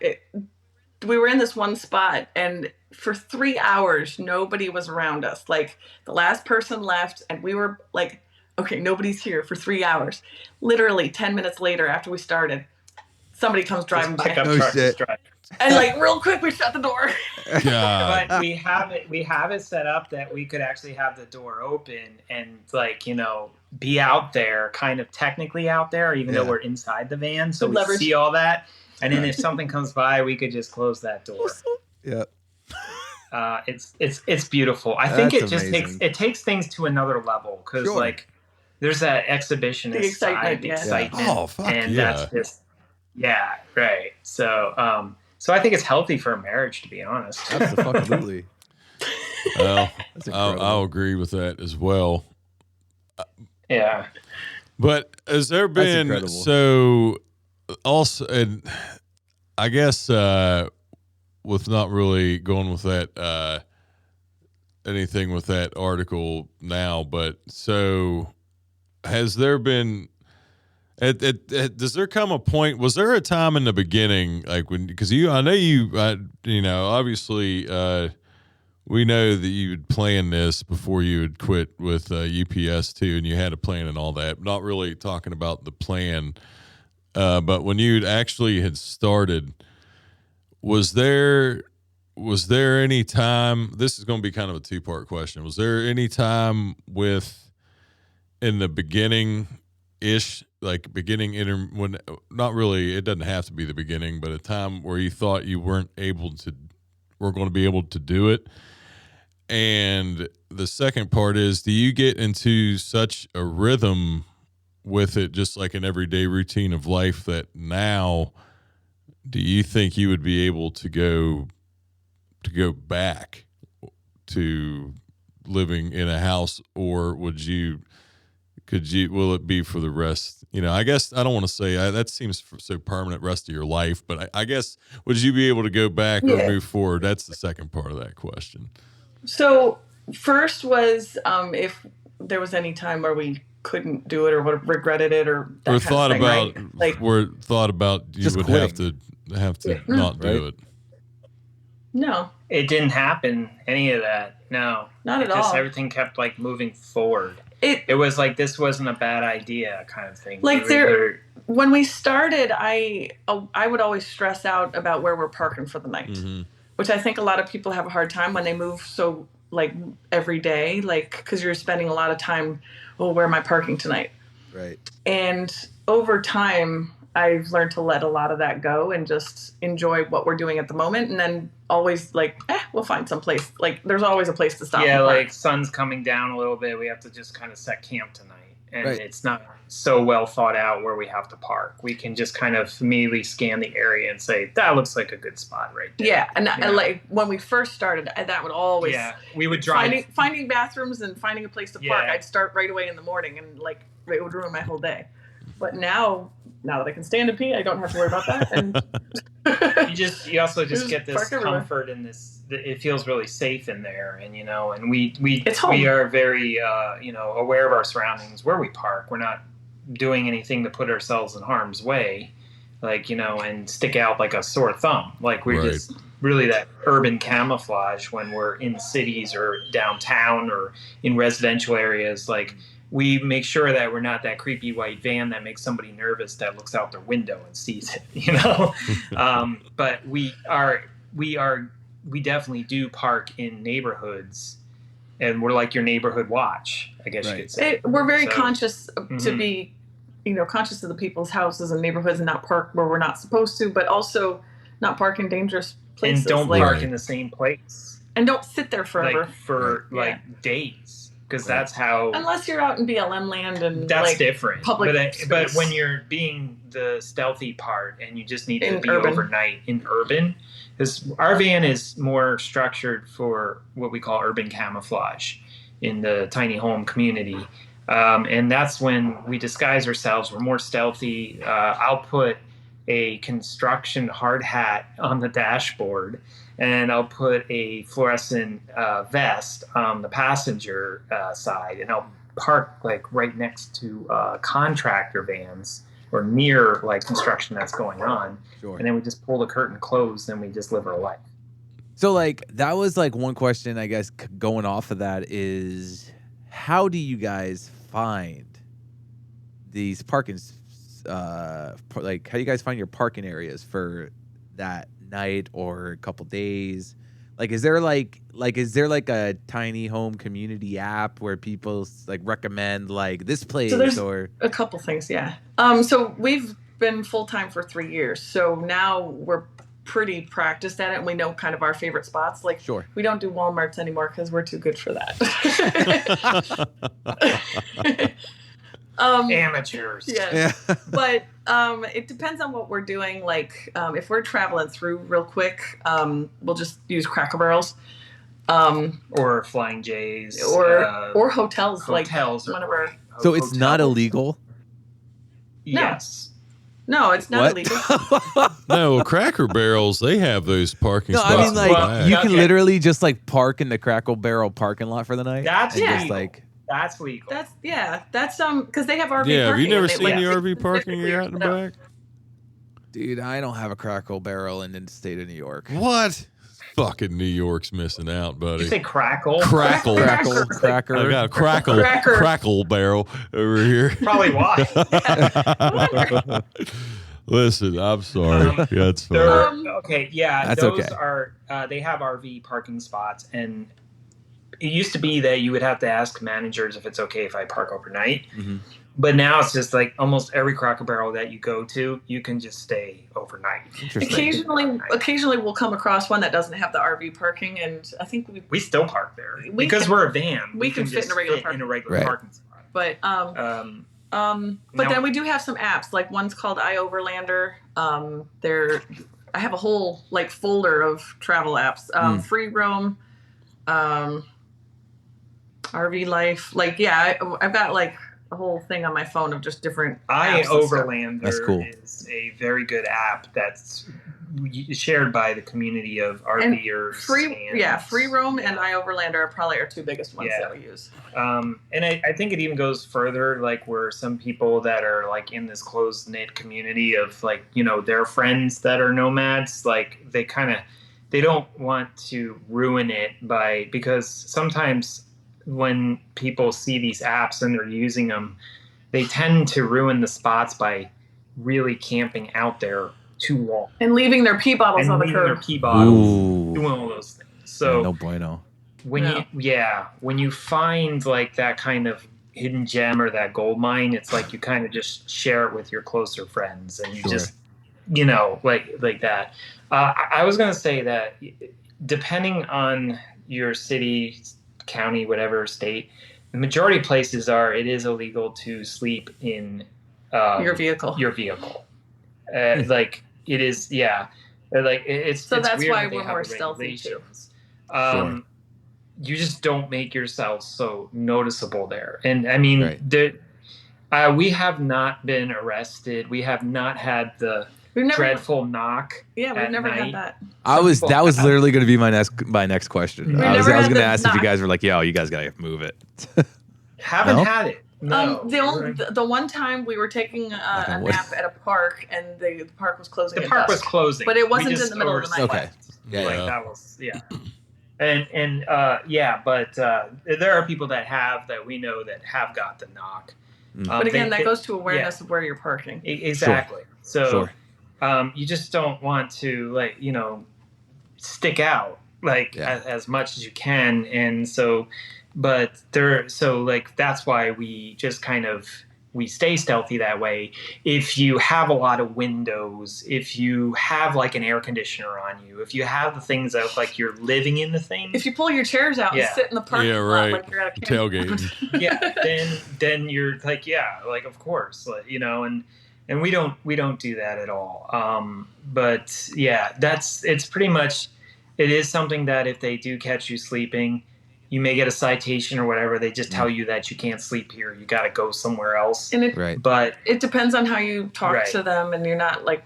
we were in this one spot, and for 3 hours, nobody was around us. Like, the last person left, and we were like, okay, nobody's here for 3 hours. Literally 10 minutes later, after we started, somebody comes driving by. And like, real quick, we shut the door. But we have it set up that we could actually have the door open and like, be out there, kind of technically out there, even though we're inside the van. So we see all that. And then if something comes by, we could just close that door. Yeah. It's beautiful. I think it just takes things to another level, because like there's that exhibitionist The excitement, side, the yeah. excitement. Oh, fuck and yeah. that's just, yeah, right. So, so I think it's healthy for a marriage, to be honest. Absolutely. Well, That's incredible. I'll agree with that as well. Yeah. But has there been incredible. so also, and I guess with not really going with that anything with that article now, but so has there been? Does there come a point? Was there a time in the beginning, like when? Because I know you, obviously, we know that you had planned this before you had quit with UPS too, and you had a plan and all that. Not really talking about the plan, but when you actually had started, was there any time? This is going to be kind of a two-part question. Was there any time in the beginning ish, like beginning when not really, it doesn't have to be the beginning, but a time where you thought you weren't going to be able to do it? And the second part is, do you get into such a rhythm with it, just like an everyday routine of life, that now do you think you would be able to go back to living in a house, or will it be for the rest? I guess I don't want to say that seems so permanent, rest of your life, but I guess, would you be able to go back or move forward? That's the second part of that question. So first was if there was any time where we couldn't do it or would have regretted it or that Or kind thought of thing, about, right? Like, thought about you just would quitting. have to Yeah. not do Right. it. no, It didn't happen, any of that. No. Not at Just all. everything kept like moving forward. it It was like, this wasn't a bad idea kind of thing. Like We were- when we started, I would always stress out about where we're parking for the night, Mm-hmm. which I think a lot of people have a hard time when they move so like every day, like because you're spending a lot of time, where am I parking tonight? Right. And over time, I've learned to let a lot of that go and just enjoy what we're doing at the moment, and then always like, we'll find some place. Like there's always a place to stop. yeah, and park. like sun's coming down a little bit. We have to just kind of set camp tonight. And Right. it's not so well thought out where we have to park. We can just kind of immediately scan the area and say, that looks like a good spot right there. Yeah, and like when we first started, that would always We would drive. finding bathrooms and finding a place to park. Yeah. I'd start right away in the morning, and like it would ruin my whole day. But now that I can stand and pee, I don't have to worry about that. And you also just Just get this park everywhere. comfort in this. It feels really safe in there, and and we It's home. we are very aware of our surroundings where we park. We're not doing anything to put ourselves in harm's way, and stick out like a sore thumb. Like we're Right. just really that urban camouflage when we're in cities or downtown or in residential areas. Like we make sure that we're not that creepy white van that makes somebody nervous that looks out their window and sees it. But we definitely do park in neighborhoods, and we're like your neighborhood watch, I guess you Right. could say. we're very So- conscious to Mhm. be, conscious of the people's houses and neighborhoods, and not park where we're not supposed to, but also not park in dangerous places. And don't like, park in the same place and don't sit there forever, for Right. days, because Right. that's how unless you're out in BLM land and that's like different. public But space. when you're being the stealthy part and you just need to In be urban. overnight in urban, because our van is more structured for what we call urban camouflage in the tiny home community. And that's when we disguise ourselves. We're more stealthy. I'll put a construction hard hat on the dashboard, and I'll put a fluorescent vest on the passenger side, and I'll park like right next to contractor vans or near like construction that's going on. Sure. And then we just pull the curtain closed and we just live our life. So like that was like one question, I guess, going off of that is, how do you guys find these parking like how do you guys find your parking areas for that night or a couple days? Like is there like a tiny home community app where people like recommend like this place? So there's or a couple things, yeah. So we've been full-time for 3 years, so now we're pretty practiced at it, and we know kind of our favorite spots. Like, Sure. we don't do Walmarts anymore because we're too good for that. Amateurs. Yeah. But it depends on what we're doing. Like if we're traveling through real quick, we'll just use Cracker Barrels. Or Flying J's. Or hotels. Like hotels. one of our. So it's not illegal? Yes. No, it's not illegal. No, Cracker Barrels, they have those parking No, spots. I mean, in the like, back. you can literally just, like, park in the Cracker Barrel parking lot for the night? That's and legal. just, like, That's legal. That's because they have RV parking. Yeah, have you never and they seen let the you RV parking specifically out in the yourself. back? dude, I don't have a Cracker Barrel in the state of New York. What? Fucking New York's missing out, Did buddy. you say crackle? Crackle. Cracker. I got a crackle barrel over here. Probably why. Listen, I'm sorry. Yeah, it's fine. Okay, yeah, That's those okay. are they have RV parking spots, and it used to be that you would have to ask managers if it's okay if I park overnight. Mm-hmm. But now it's just like almost every Cracker Barrel that you go to, you can just stay overnight. Interesting. Occasionally we'll come across one that doesn't have the RV parking, and I think We still park there We because can- we're a van. we can fit just in a regular Right. parking spot. but Now- then we do have some apps. Like one's called iOverlander. I have a whole like folder of travel apps. Free Roam, RV Life. Like I've got like a whole thing on my phone of just different apps and stuff. iOverlander That's cool. is a very good app that's shared by the community of RVers. Free Roam and iOverlander are probably our two biggest ones that we use. And I think it even goes further, like where some people that are like in this close knit community of like, their friends that are nomads, like they don't want to ruin it because sometimes when people see these apps and they're using them, they tend to ruin the spots by really camping out there too long And leaving their pee bottles on the leaving their curb. pee bottles, Ooh. doing all those things. So No bueno. when you find like that kind of hidden gem or that gold mine, it's like you kind of just share it with your closer friends, and you just like that. I was gonna say that depending on your city, county, whatever state, the majority of places it is illegal to sleep in Your vehicle. Like it is, like it's So it's that's weird why that they we're have more the stealthy, too. regulations. Sure. You just don't make yourself so noticeable there. And I mean, Right. we have not been arrested. We have not had the dreadful knock. Yeah, we've at never night. had that. That was literally going to be my next question. We've I was never going had to the ask if you knock. guys were like, yo, you guys got to move it. Haven't No? had it. No. The one time we were taking a wood. nap at a park and the park was closing. The at park was dusk. closing, But it We wasn't in just the middle of the night. Okay. Yeah, like Yeah. that was but there are people that we know that have got the knock. But again, that goes to awareness of where you're parking. Exactly. Sure. So you just don't want to stick out as much as you can, and so that's why we just kind of we stay stealthy that way. If you have a lot of windows, if you have like an air conditioner on you, if you have the things that like you're living in the thing, If you pull your chairs out and sit in the parking lot like you're at a Tailgating. then you're like of course, and we don't do that at all. But yeah, it's pretty much, it is something that if they do catch you sleeping, you may get a citation or whatever. They just tell you that you can't sleep here. You got to go somewhere else. And Right. But it depends on how you talk to them, and you're not like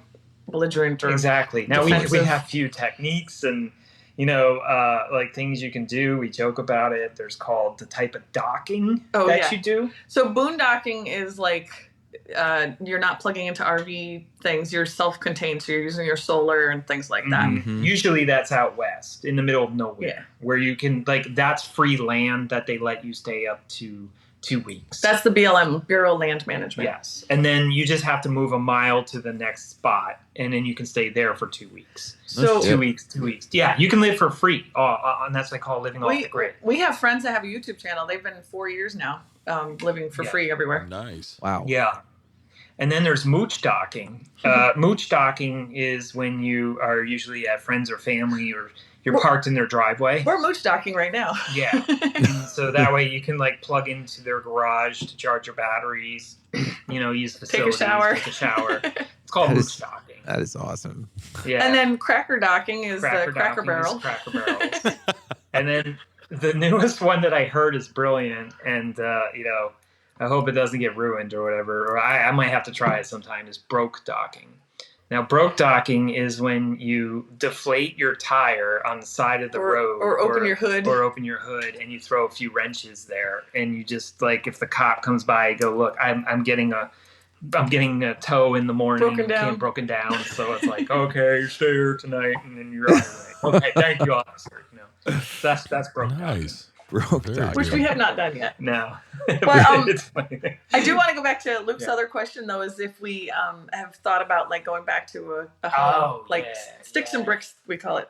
belligerent or exactly. Now we defensive. have few techniques and like things you can do. We joke about it. There's called the type of docking you do. So boondocking is like you're not plugging into RV things. You're self-contained, so you're using your solar and things like that. Mhm. Usually that's out west in the middle of nowhere, where you can that's free land that they let you stay up to 2 weeks. That's the BLM, Bureau of Land Management. Yes, and then you just have to move a mile to the next spot, and then you can stay there for 2 weeks. So 2 weeks, 2 weeks. Yeah, you can live for free, and that's what I call living off the grid. We have friends that have a YouTube channel. They've been 4 years now, living for free everywhere. Nice. Wow. Yeah. And then there's mooch docking. Mooch docking is when you are usually at friends or family, or you're parked in their driveway. We're mooch docking right now. Yeah. And so that way you can like plug into their garage to charge your batteries, use facilities, take a shower. It's called mooch docking. That is awesome. Yeah. And then cracker docking is the Cracker Barrel. Cracker Barrels. And then the newest one that I heard is brilliant. And, I hope it doesn't get ruined or whatever, or I might have to try it sometime, is broke docking. Now, broke docking is when you deflate your tire on the side of the road. Or open your hood. Or open your hood, and you throw a few wrenches there. And you just, like, if the cop comes by, you go, look, I'm getting a tow in the morning. Broken down. So it's like, okay, you stay here tonight, and then you're on your way. Okay, thank you, officer. That's broke docking. Broke docking. Which we have not done yet. No. But It's funny. I do want to go back to Luke's other question, though, is if we have thought about like going back to a home, sticks and bricks, we call it.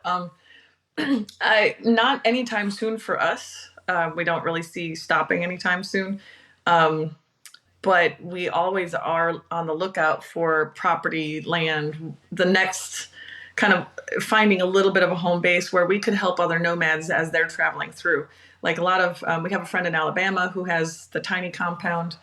Not anytime soon for us. We don't really see stopping anytime soon. But we always are on the lookout for property, land, the next kind of finding a little bit of a home base where we could help other nomads as they're traveling through. Like a lot of, we have a friend in Alabama who has the tiny compound,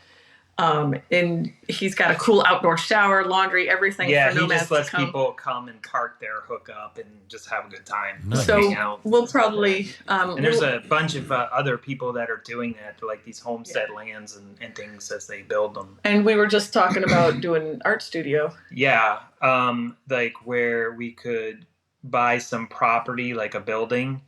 and he's got a cool outdoor shower, laundry, everything for nomads. Yeah, he just lets people come and park there, hook up, and just have a good time. Nice. So we'll probably... and there's a bunch of other people that are doing that, like these homestead lands and things as they build them. And we were just talking about doing art studio. Yeah, like where we could buy some property, like a building,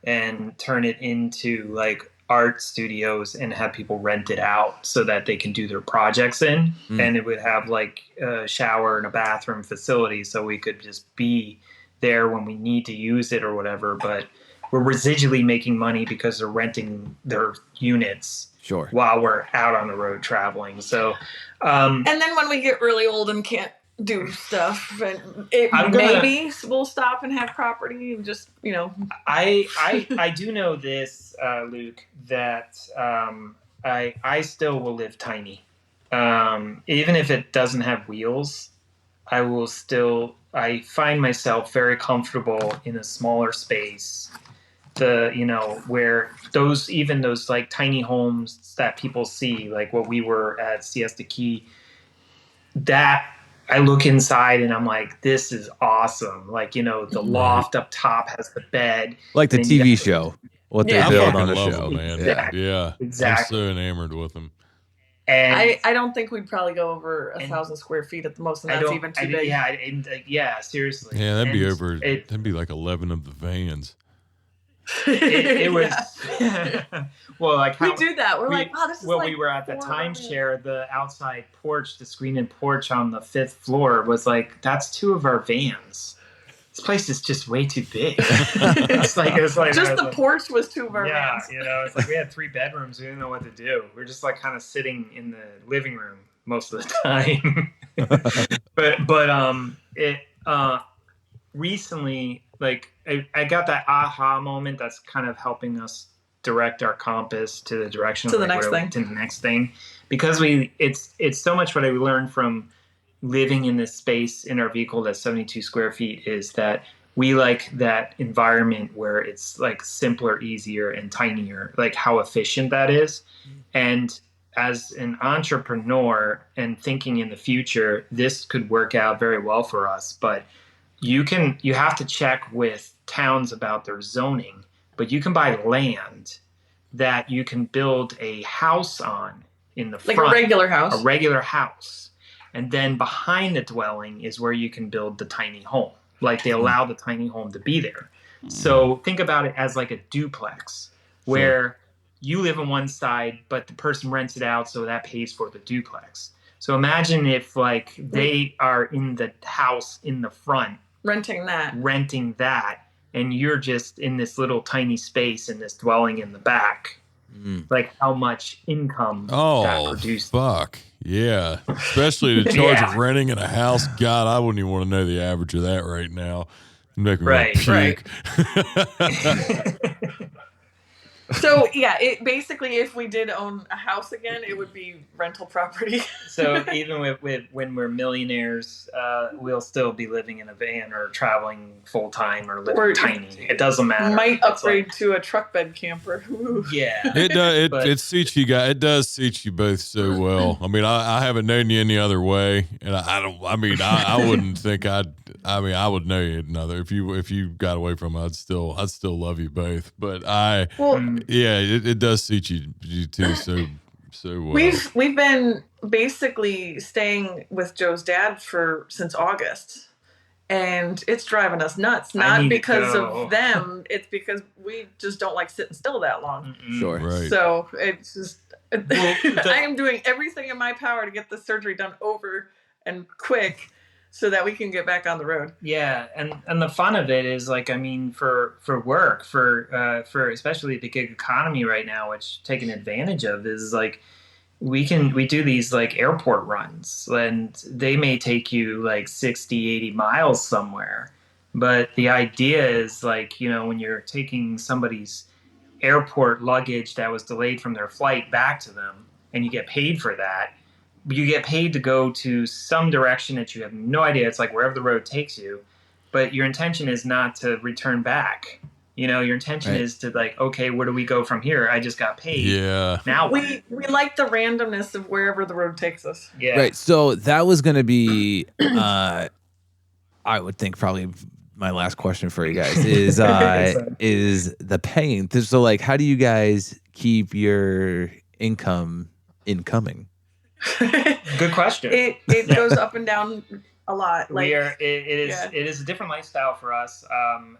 and turn it into like art studios and have people rent it out so that they can do their projects in. And it would have like a shower and a bathroom facility, so we could just be there when we need to use it or whatever. But we're residually making money because they're renting their units while we're out on the road traveling. So and then when we get really old and can't do stuff, and maybe we'll stop and have property and just I do know this, Luke, that I still will live tiny, even if it doesn't have wheels. I find myself very comfortable in a smaller space, where those like tiny homes that people see, like what we were at Siesta Key, that I look inside and I'm like, this is awesome. Like, the loft up top has the bed. Like the TV show. What they build on the love show. Them, man. Yeah. Exactly. I'm so enamored with them. And I don't think we'd probably go over 1,000 square feet at the most, and that's even too big. Yeah, seriously. Yeah, that'd be like 11 of the vans. It was well, like we do that. We're like, wow, this is we were at the timeshare, the outside porch, the screen-in porch on the 5th floor was like, that's 2 of our vans. This place is just way too big. it's like just the porch was 2 of our vans. It's like we had 3 bedrooms. We didn't know what to do. We were just like kind of sitting in the living room most of the time. but recently, like I got that aha moment that's kind of helping us direct our compass to the direction to of the next thing, because it's so much what I learned from living in this space in our vehicle that's 72 square feet is that we like that environment where it's like simpler, easier, and tinier, like how efficient that is. And as an entrepreneur and thinking in the future, this could work out very well for us. But you have to check with towns about their zoning, but you can buy land that you can build a house on in the front. Like a regular house. A regular house. And then behind the dwelling is where you can build the tiny home. Like they allow the tiny home to be there. So think about it as like a duplex where you live on one side, but the person rents it out, so that pays for the duplex. So imagine if like they are in the house in the front, renting that, and you're just in this little tiny space in this dwelling in the back. Like how much income that produced. Fuck. Yeah. Especially the charge of renting in a house. God, I wouldn't even want to know the average of that right now. Make me want to puke. So yeah, it basically, if we did own a house again, it would be rental property. So even with when we're millionaires, we'll still be living in a van or traveling full time or living tiny. It doesn't matter. Might upgrade to a truck bed camper. Ooh. Yeah, It does. But- It suits you guys. It does suit you both so well. I mean, I haven't known you any other way, and I don't. I mean, I wouldn't think I'd. I mean, I would know you another. If you got away from it, I'd still love you both. But yeah, it does suit you two so well. We've been basically staying with Joe's dad since August. And it's driving us nuts. Not because of them, it's because we just don't like sitting still that long. Sure. Right. So it's just I am doing everything in my power to get the surgery done over and quick so that we can get back on the road. Yeah, and the fun of it is, like, I mean, for work, for especially the gig economy right now, which taking advantage of is like we do these like airport runs, and they may take you like 60, 80 miles somewhere. But the idea is, like, you know, when you're taking somebody's airport luggage that was delayed from their flight back to them, and you get paid for that, you get paid to go to some direction that you have no idea. It's like wherever the road takes you, but your intention is not to return back. You know, your intention is to, like, okay, where do we go from here? I just got paid. Yeah. Now we like the randomness of wherever the road takes us. Yeah. Right. So that was going to be, I would think probably my last question for you guys is is the paying. So, like, how do you guys keep your income incoming? Good question. It goes up and down a lot. Like, it is a different lifestyle for us.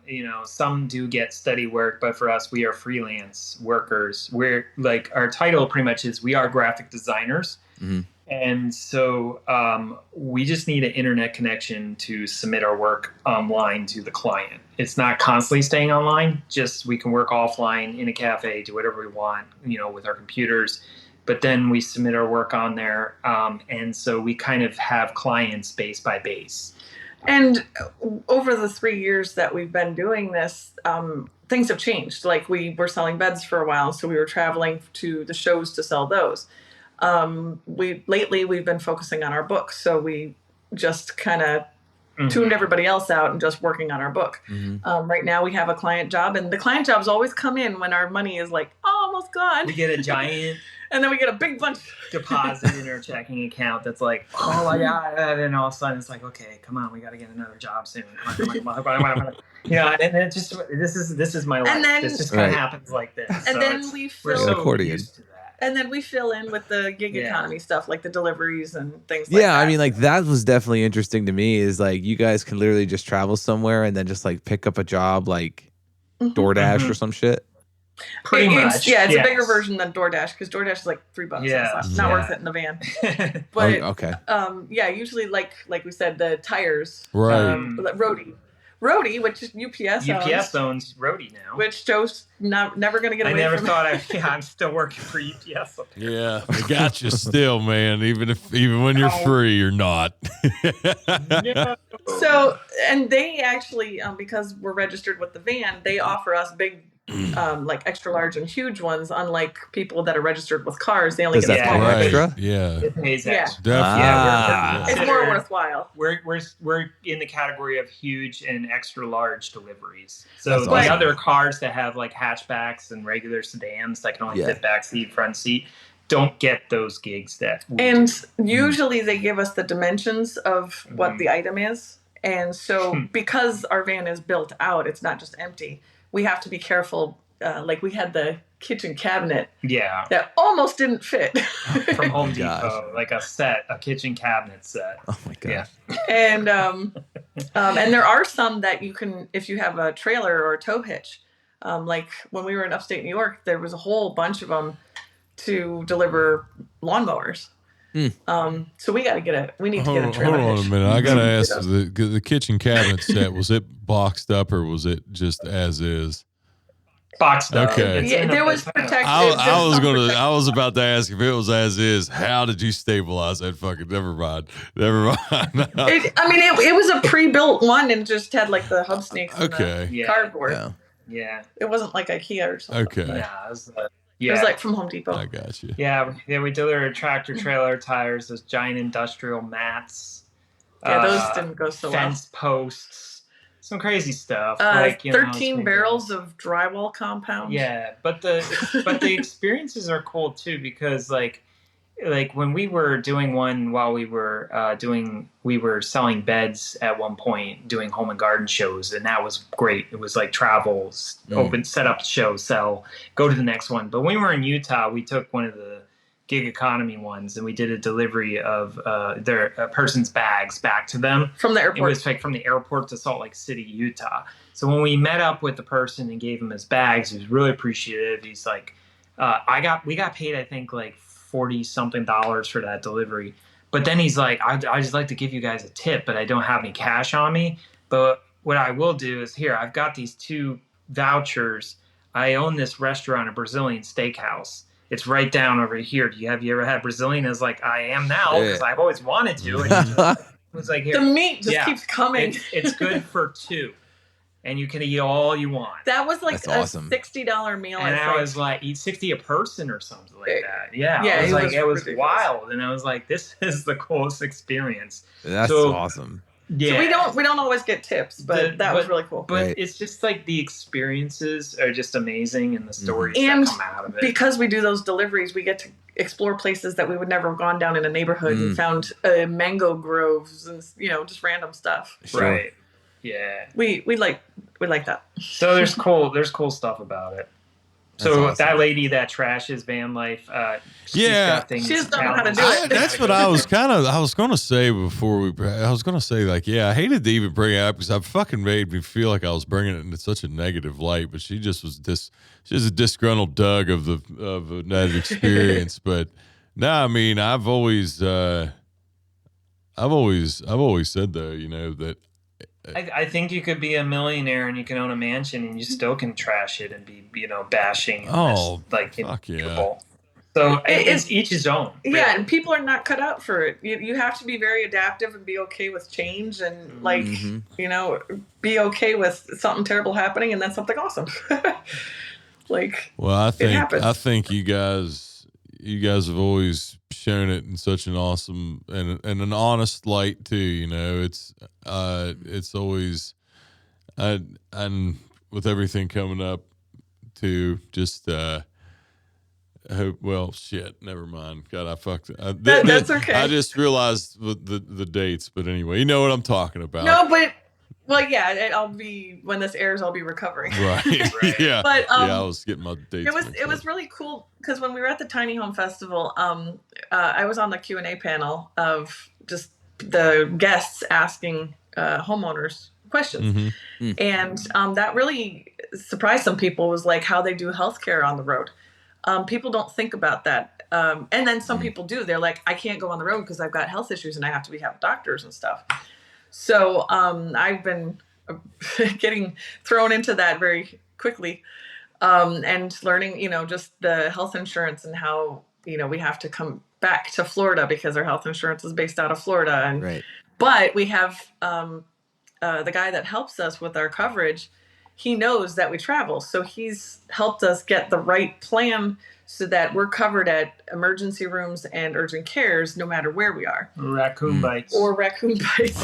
You know, some do get steady work, but for us, we are freelance workers. We're like, our title pretty much is we are graphic designers. Mm-hmm. And so we just need an internet connection to submit our work online to the client. It's not constantly staying online, just we can work offline in a cafe, do whatever we want, you know, with our computers. But then we submit our work on there. And so we kind of have clients base by base. And over the 3 years that we've been doing this, things have changed. Like, we were selling beds for a while, so we were traveling to the shows to sell those. Lately we've been focusing on our book, so we just kind of tuned everybody else out and just working on our book. Right now we have a client job, and the client jobs always come in when our money is like almost gone. We get a giant and then we get a big bunch deposit in our checking account that's like, oh my god, and all of a sudden it's like, okay, come on, we got to get another job soon. Come on. Yeah, and it just this is my life. And then, this just kind of happens like this. And so then we we're fill so used to that. And then we fill in with the gig economy stuff, like the deliveries and things like that. Yeah, I mean, like, that was definitely interesting to me, is like you guys can literally just travel somewhere and then just like pick up a job like DoorDash or some some Pretty much. Yeah, it's a bigger version than DoorDash, because DoorDash is like $3. Yeah. It's not worth it in the van. But okay. Yeah, usually like we said, the tires. Right. Roadie, which is UPS owns Roadie now. Which Joe's never going to get away from. I never thought I'm still working for UPS. Yeah, they got you still, man. Even when you're free, you're not. So, and they actually, because we're registered with the van, they offer us big, like extra large and huge ones. Unlike people that are registered with cars, they only get small ones. extra? Yeah. It pays extra. Definitely. Yeah, It's more worthwhile. We're in the category of huge and extra large deliveries. So the awesome. other cars that have like hatchbacks and regular sedans that can only fit back seat, front seat, don't get those gigs that we do. Usually they give us the dimensions of what the item is. And so because our van is built out, it's not just empty. We have to be careful. Like, we had the kitchen cabinet that almost didn't fit. From Home Depot, like a kitchen cabinet set. Oh my gosh. Yeah. And there are some that you can, if you have a trailer or a tow hitch. Like when we were in upstate New York, there was a whole bunch of them to deliver lawnmowers. So we need to get a trailer Hold on hitch. a minute. I gotta ask, the kitchen cabinet set, was it boxed up or was it just as is? Boxed up. Okay. Yeah, there was protective. I was about to ask if it was as is. How did you stabilize that fucking? Never mind. It was a pre-built one and just had like the hub snakes and the Yeah. cardboard. Yeah. Yeah. It wasn't like IKEA or something. Okay. Yeah. It was, It was like from Home Depot. I got you. Yeah, we delivered tractor trailer tires, those giant industrial mats. Yeah, those didn't go so well. Fence posts, some crazy stuff. 13 barrels of drywall compound. Yeah, but the experiences are cool too, because like when we were doing one while we were selling beds at one point, doing home and garden shows, and that was great. It was like travels, open, set up show, sell, go to the next one. But when we were in Utah, we took one of the gig economy ones, and we did a delivery of their person's bags back to them from the airport. It was like from the airport to Salt Lake City, Utah. So when we met up with the person and gave him his bags, he was really appreciative. He's like, we got paid, I think, like $40-something for that delivery. But then he's like, I just like to give you guys a tip, but I don't have any cash on me. But what I will do is, here, I've got these 2 vouchers. I own this restaurant, a Brazilian steakhouse. It's right down over here. Have you ever had Brazilian? I was like, I am now, because I've always wanted to. And it was like, here. The meat just keeps coming. It's good for 2. And you can eat all you want. That was like awesome. $60 meal. And I was like, eat 60 a person or something like that. Yeah. Yeah, it was wild. And I was like, this is the coolest experience. That's awesome. Yeah. So we don't always get tips, but that was really cool. But it's just like the experiences are just amazing, and the stories that come out of it. Because we do those deliveries, we get to explore places that we would never have gone down in a neighborhood and found mango groves and just random stuff. Sure. Right. Yeah. We like that. So there's cool stuff about it. So awesome. That lady that trashes van life, she doesn't know how to do it. That's what I was going to say before I was going to say, like, I hated to even bring it up because I fucking made me feel like I was bringing it into such a negative light, but she just was she's a disgruntled Doug of that experience. But no, I mean, I've always said though, that I think you could be a millionaire and you can own a mansion and you still can trash it and be, bashing. Fuck yeah. People. So it's each his own. Really. Yeah, and people are not cut out for it. You have to be very adaptive and be okay with change and be okay with something terrible happening and then something awesome. I think you guys have always shown it in such an awesome and an honest light too. It's always, and with everything coming up too, just well, shit, never mind. God, I fucked it. That's okay. I just realized the dates, but anyway, you know what I'm talking about. No, but. Well, yeah, when this airs, I'll be recovering. Right. Yeah. But I was getting my dates. It was really cool because when we were at the Tiny Home Festival, I was on the Q&A panel of just the guests asking homeowners questions, and that really surprised some people. Was like how they do healthcare on the road. People don't think about that, and then some people do. They're like, I can't go on the road because I've got health issues and I have to have doctors and stuff. So I've been getting thrown into that very quickly and learning, just the health insurance and how, we have to come back to Florida because our health insurance is based out of Florida. And right. But we have the guy that helps us with our coverage. He knows that we travel. So he's helped us get the right plan so that we're covered at emergency rooms and urgent cares no matter where we are. Raccoon bites. Or raccoon bites.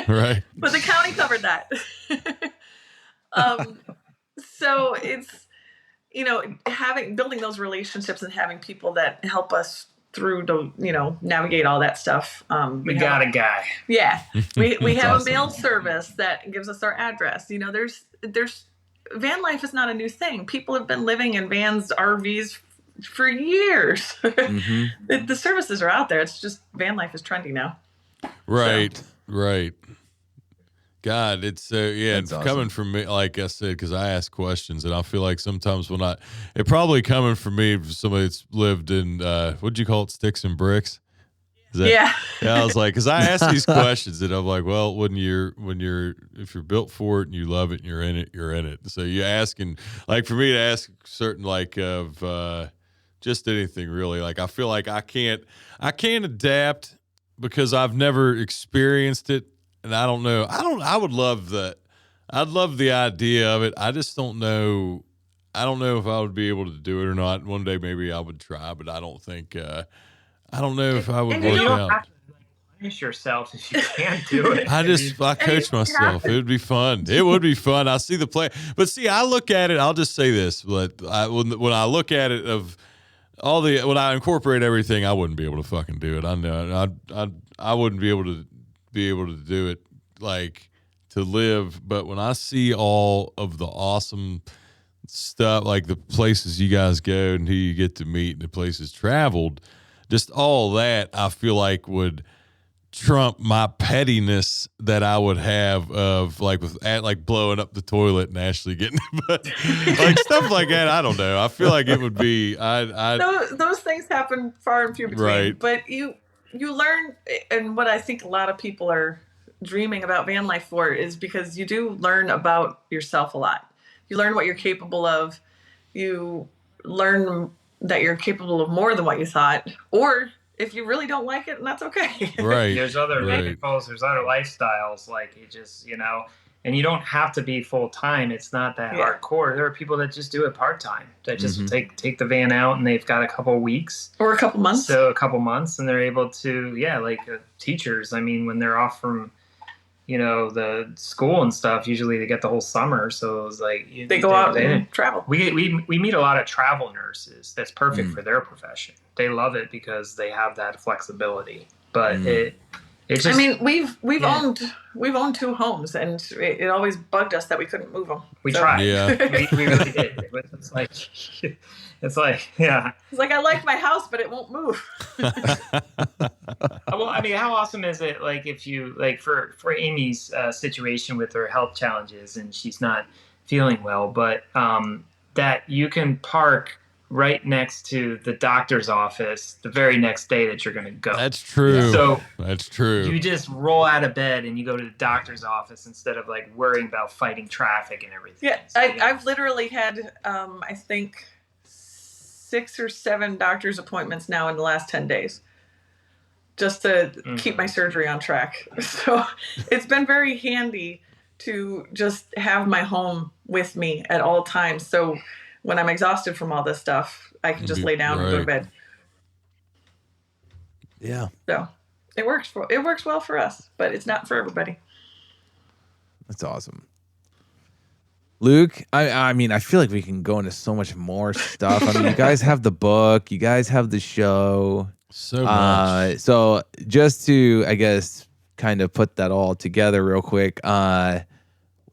Right. But the county covered that. So it's, building those relationships and having people that help us through to, navigate all that stuff. We got a guy. Yeah. We have awesome. a mail service that gives us our address. There's van life is not a new thing. People have been living in vans, RVs for years. The services are out there. It's just van life is trendy now. Right. God, it's it's awesome. coming from me, like I said, because I ask questions, and I feel like sometimes it probably coming from me, from somebody that's lived in what'd you call it, sticks and bricks? Yeah, I was like, because I ask these questions, and I'm like, well, if you're built for it and you love it and you're in it. So you're asking, like, for me to ask certain of just anything really, like I feel like I can't adapt because I've never experienced it, and I don't know. I would love that. I'd love the idea of it. I just don't know. I don't know if I would be able to do it or not. One day maybe I would try, but I don't think. I don't know if I would And And work you don't out. have to punish yourself if you can't do it. I coach myself. It would be fun. It would be fun. I see the play, but see, I look at it. I'll just say this: but when I look at it of all the when I incorporate everything, I wouldn't be able to fucking do it. I know. I wouldn't be able to do it like to live. But when I see all of the awesome stuff, like the places you guys go and who you get to meet and the places traveled, just all that, I feel like would trump my pettiness that I would have of like like blowing up the toilet and actually getting but like stuff like that. I don't know. I feel like it would be those things happen far and few between. Right. But you learn, and what I think a lot of people are dreaming about van life for is because you do learn about yourself a lot. You learn what you're capable of. You learn that you're capable of more than what you thought, or if you really don't like it, and that's okay. right. There's other Right. vehicles, there's other lifestyles. Like you just, and you don't have to be full time. It's not that Yeah. hardcore. There are people that just do it part time. That just take the van out and they've got a couple weeks Or a couple months. So a couple months, and they're able to, teachers. I mean, when they're off from, the school and stuff, usually they get the whole summer. So it was like they go out and travel. We meet a lot of travel nurses. That's perfect for their profession. They love it because they have that flexibility. But it just. I mean, we've owned 2 homes, and it always bugged us that we couldn't move them. We tried. Yeah. we really did. It's like, yeah. It's like, I like my house, but it won't move. Well, I mean, how awesome is it? Like, if you for Amy's situation with her health challenges, and she's not feeling well, but that you can park right next to the doctor's office the very next day that you're going to go. That's true. So that's true. You just roll out of bed and you go to the doctor's office instead of like worrying about fighting traffic and everything. Yeah, So, I've literally had, I think, 6 or 7 doctor's appointments now in the last 10 days, just to keep my surgery on track. So it's been very handy to just have my home with me at all times. So when I'm exhausted from all this stuff, I can just lay down and go to bed. Yeah. So it works well for us, but it's not for everybody. That's awesome. Luke, I mean, I feel like we can go into so much more stuff. I mean, you guys have the book, you guys have the show. So much. So just to, I guess, kind of put that all together real quick,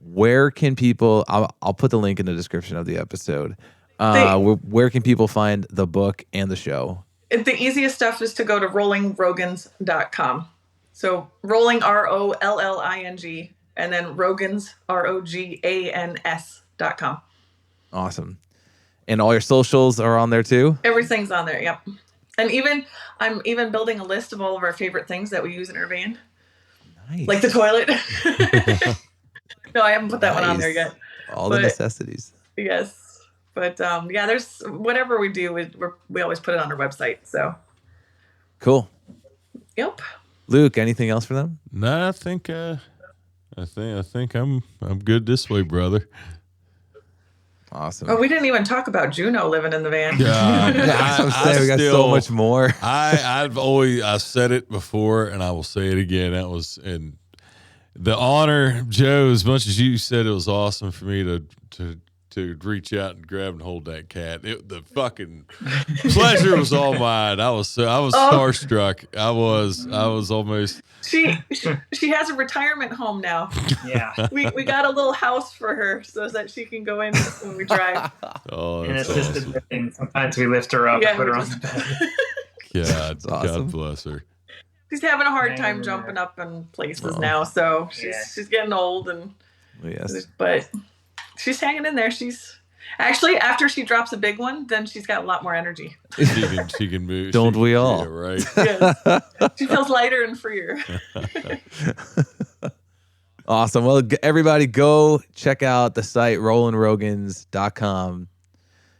where can people, I'll put the link in the description of the episode. Where can people find the book and the show? The easiest stuff is to go to rollingrogans.com. So rolling, ROLLING, and then Rogans, ROGANS.com. Awesome. And all your socials are on there too? Everything's on there, yep. And I'm even building a list of all of our favorite things that we use in our van. Nice. Like the toilet. No, I haven't put that one on there yet. All the necessities. Yes. But yeah, there's whatever we do, we always put it on our website. So cool. Yep. Luke, anything else for them? No, I think I'm good this way, brother. Awesome. Oh, we didn't even talk about Juno living in the van. Yeah, we got so much more. I've said it before, and I will say it again. That was and the honor, Joe. As much as you said it was awesome for me to reach out and grab and hold that cat. The fucking pleasure was all mine. I was starstruck. I was almost. She has a retirement home now. Yeah. We got a little house for her so that she can go in when we drive. Oh, And that's assisted awesome. living. Sometimes we lift her up and put her on the bed. God, awesome. God bless her. She's having a hard time jumping up in places now, so she's getting old, and Yes. but she's hanging in there. She's actually, after she drops a big one, then she's got a lot more energy. She can move. Don't we all? Yeah, right. Yes. She feels lighter and freer. Awesome. Well, everybody go check out the site, rollingrogans.com.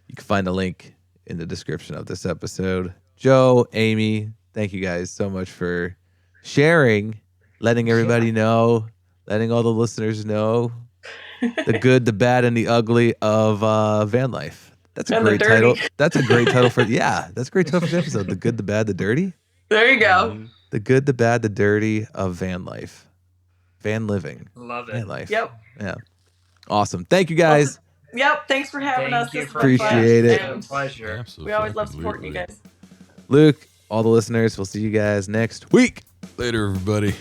You can find a link in the description of this episode. Joe, Amy, thank you guys so much for sharing, letting everybody know, letting all the listeners know The good, the bad, and the ugly of van life. That's a And the great title. dirty. That's a great title for that's a great title for the episode. The good, the bad, the dirty. There you go. The good, the bad, the dirty of van life. Van living. Love it. Van life. Yep. Yeah. Awesome. Thank you guys. Yep. Thanks for having us. Thank you This for was fun. Appreciate it. And Pleasure. Absolutely. we always love supporting you guys. Luke, all the listeners, we'll see you guys next week. Later, everybody.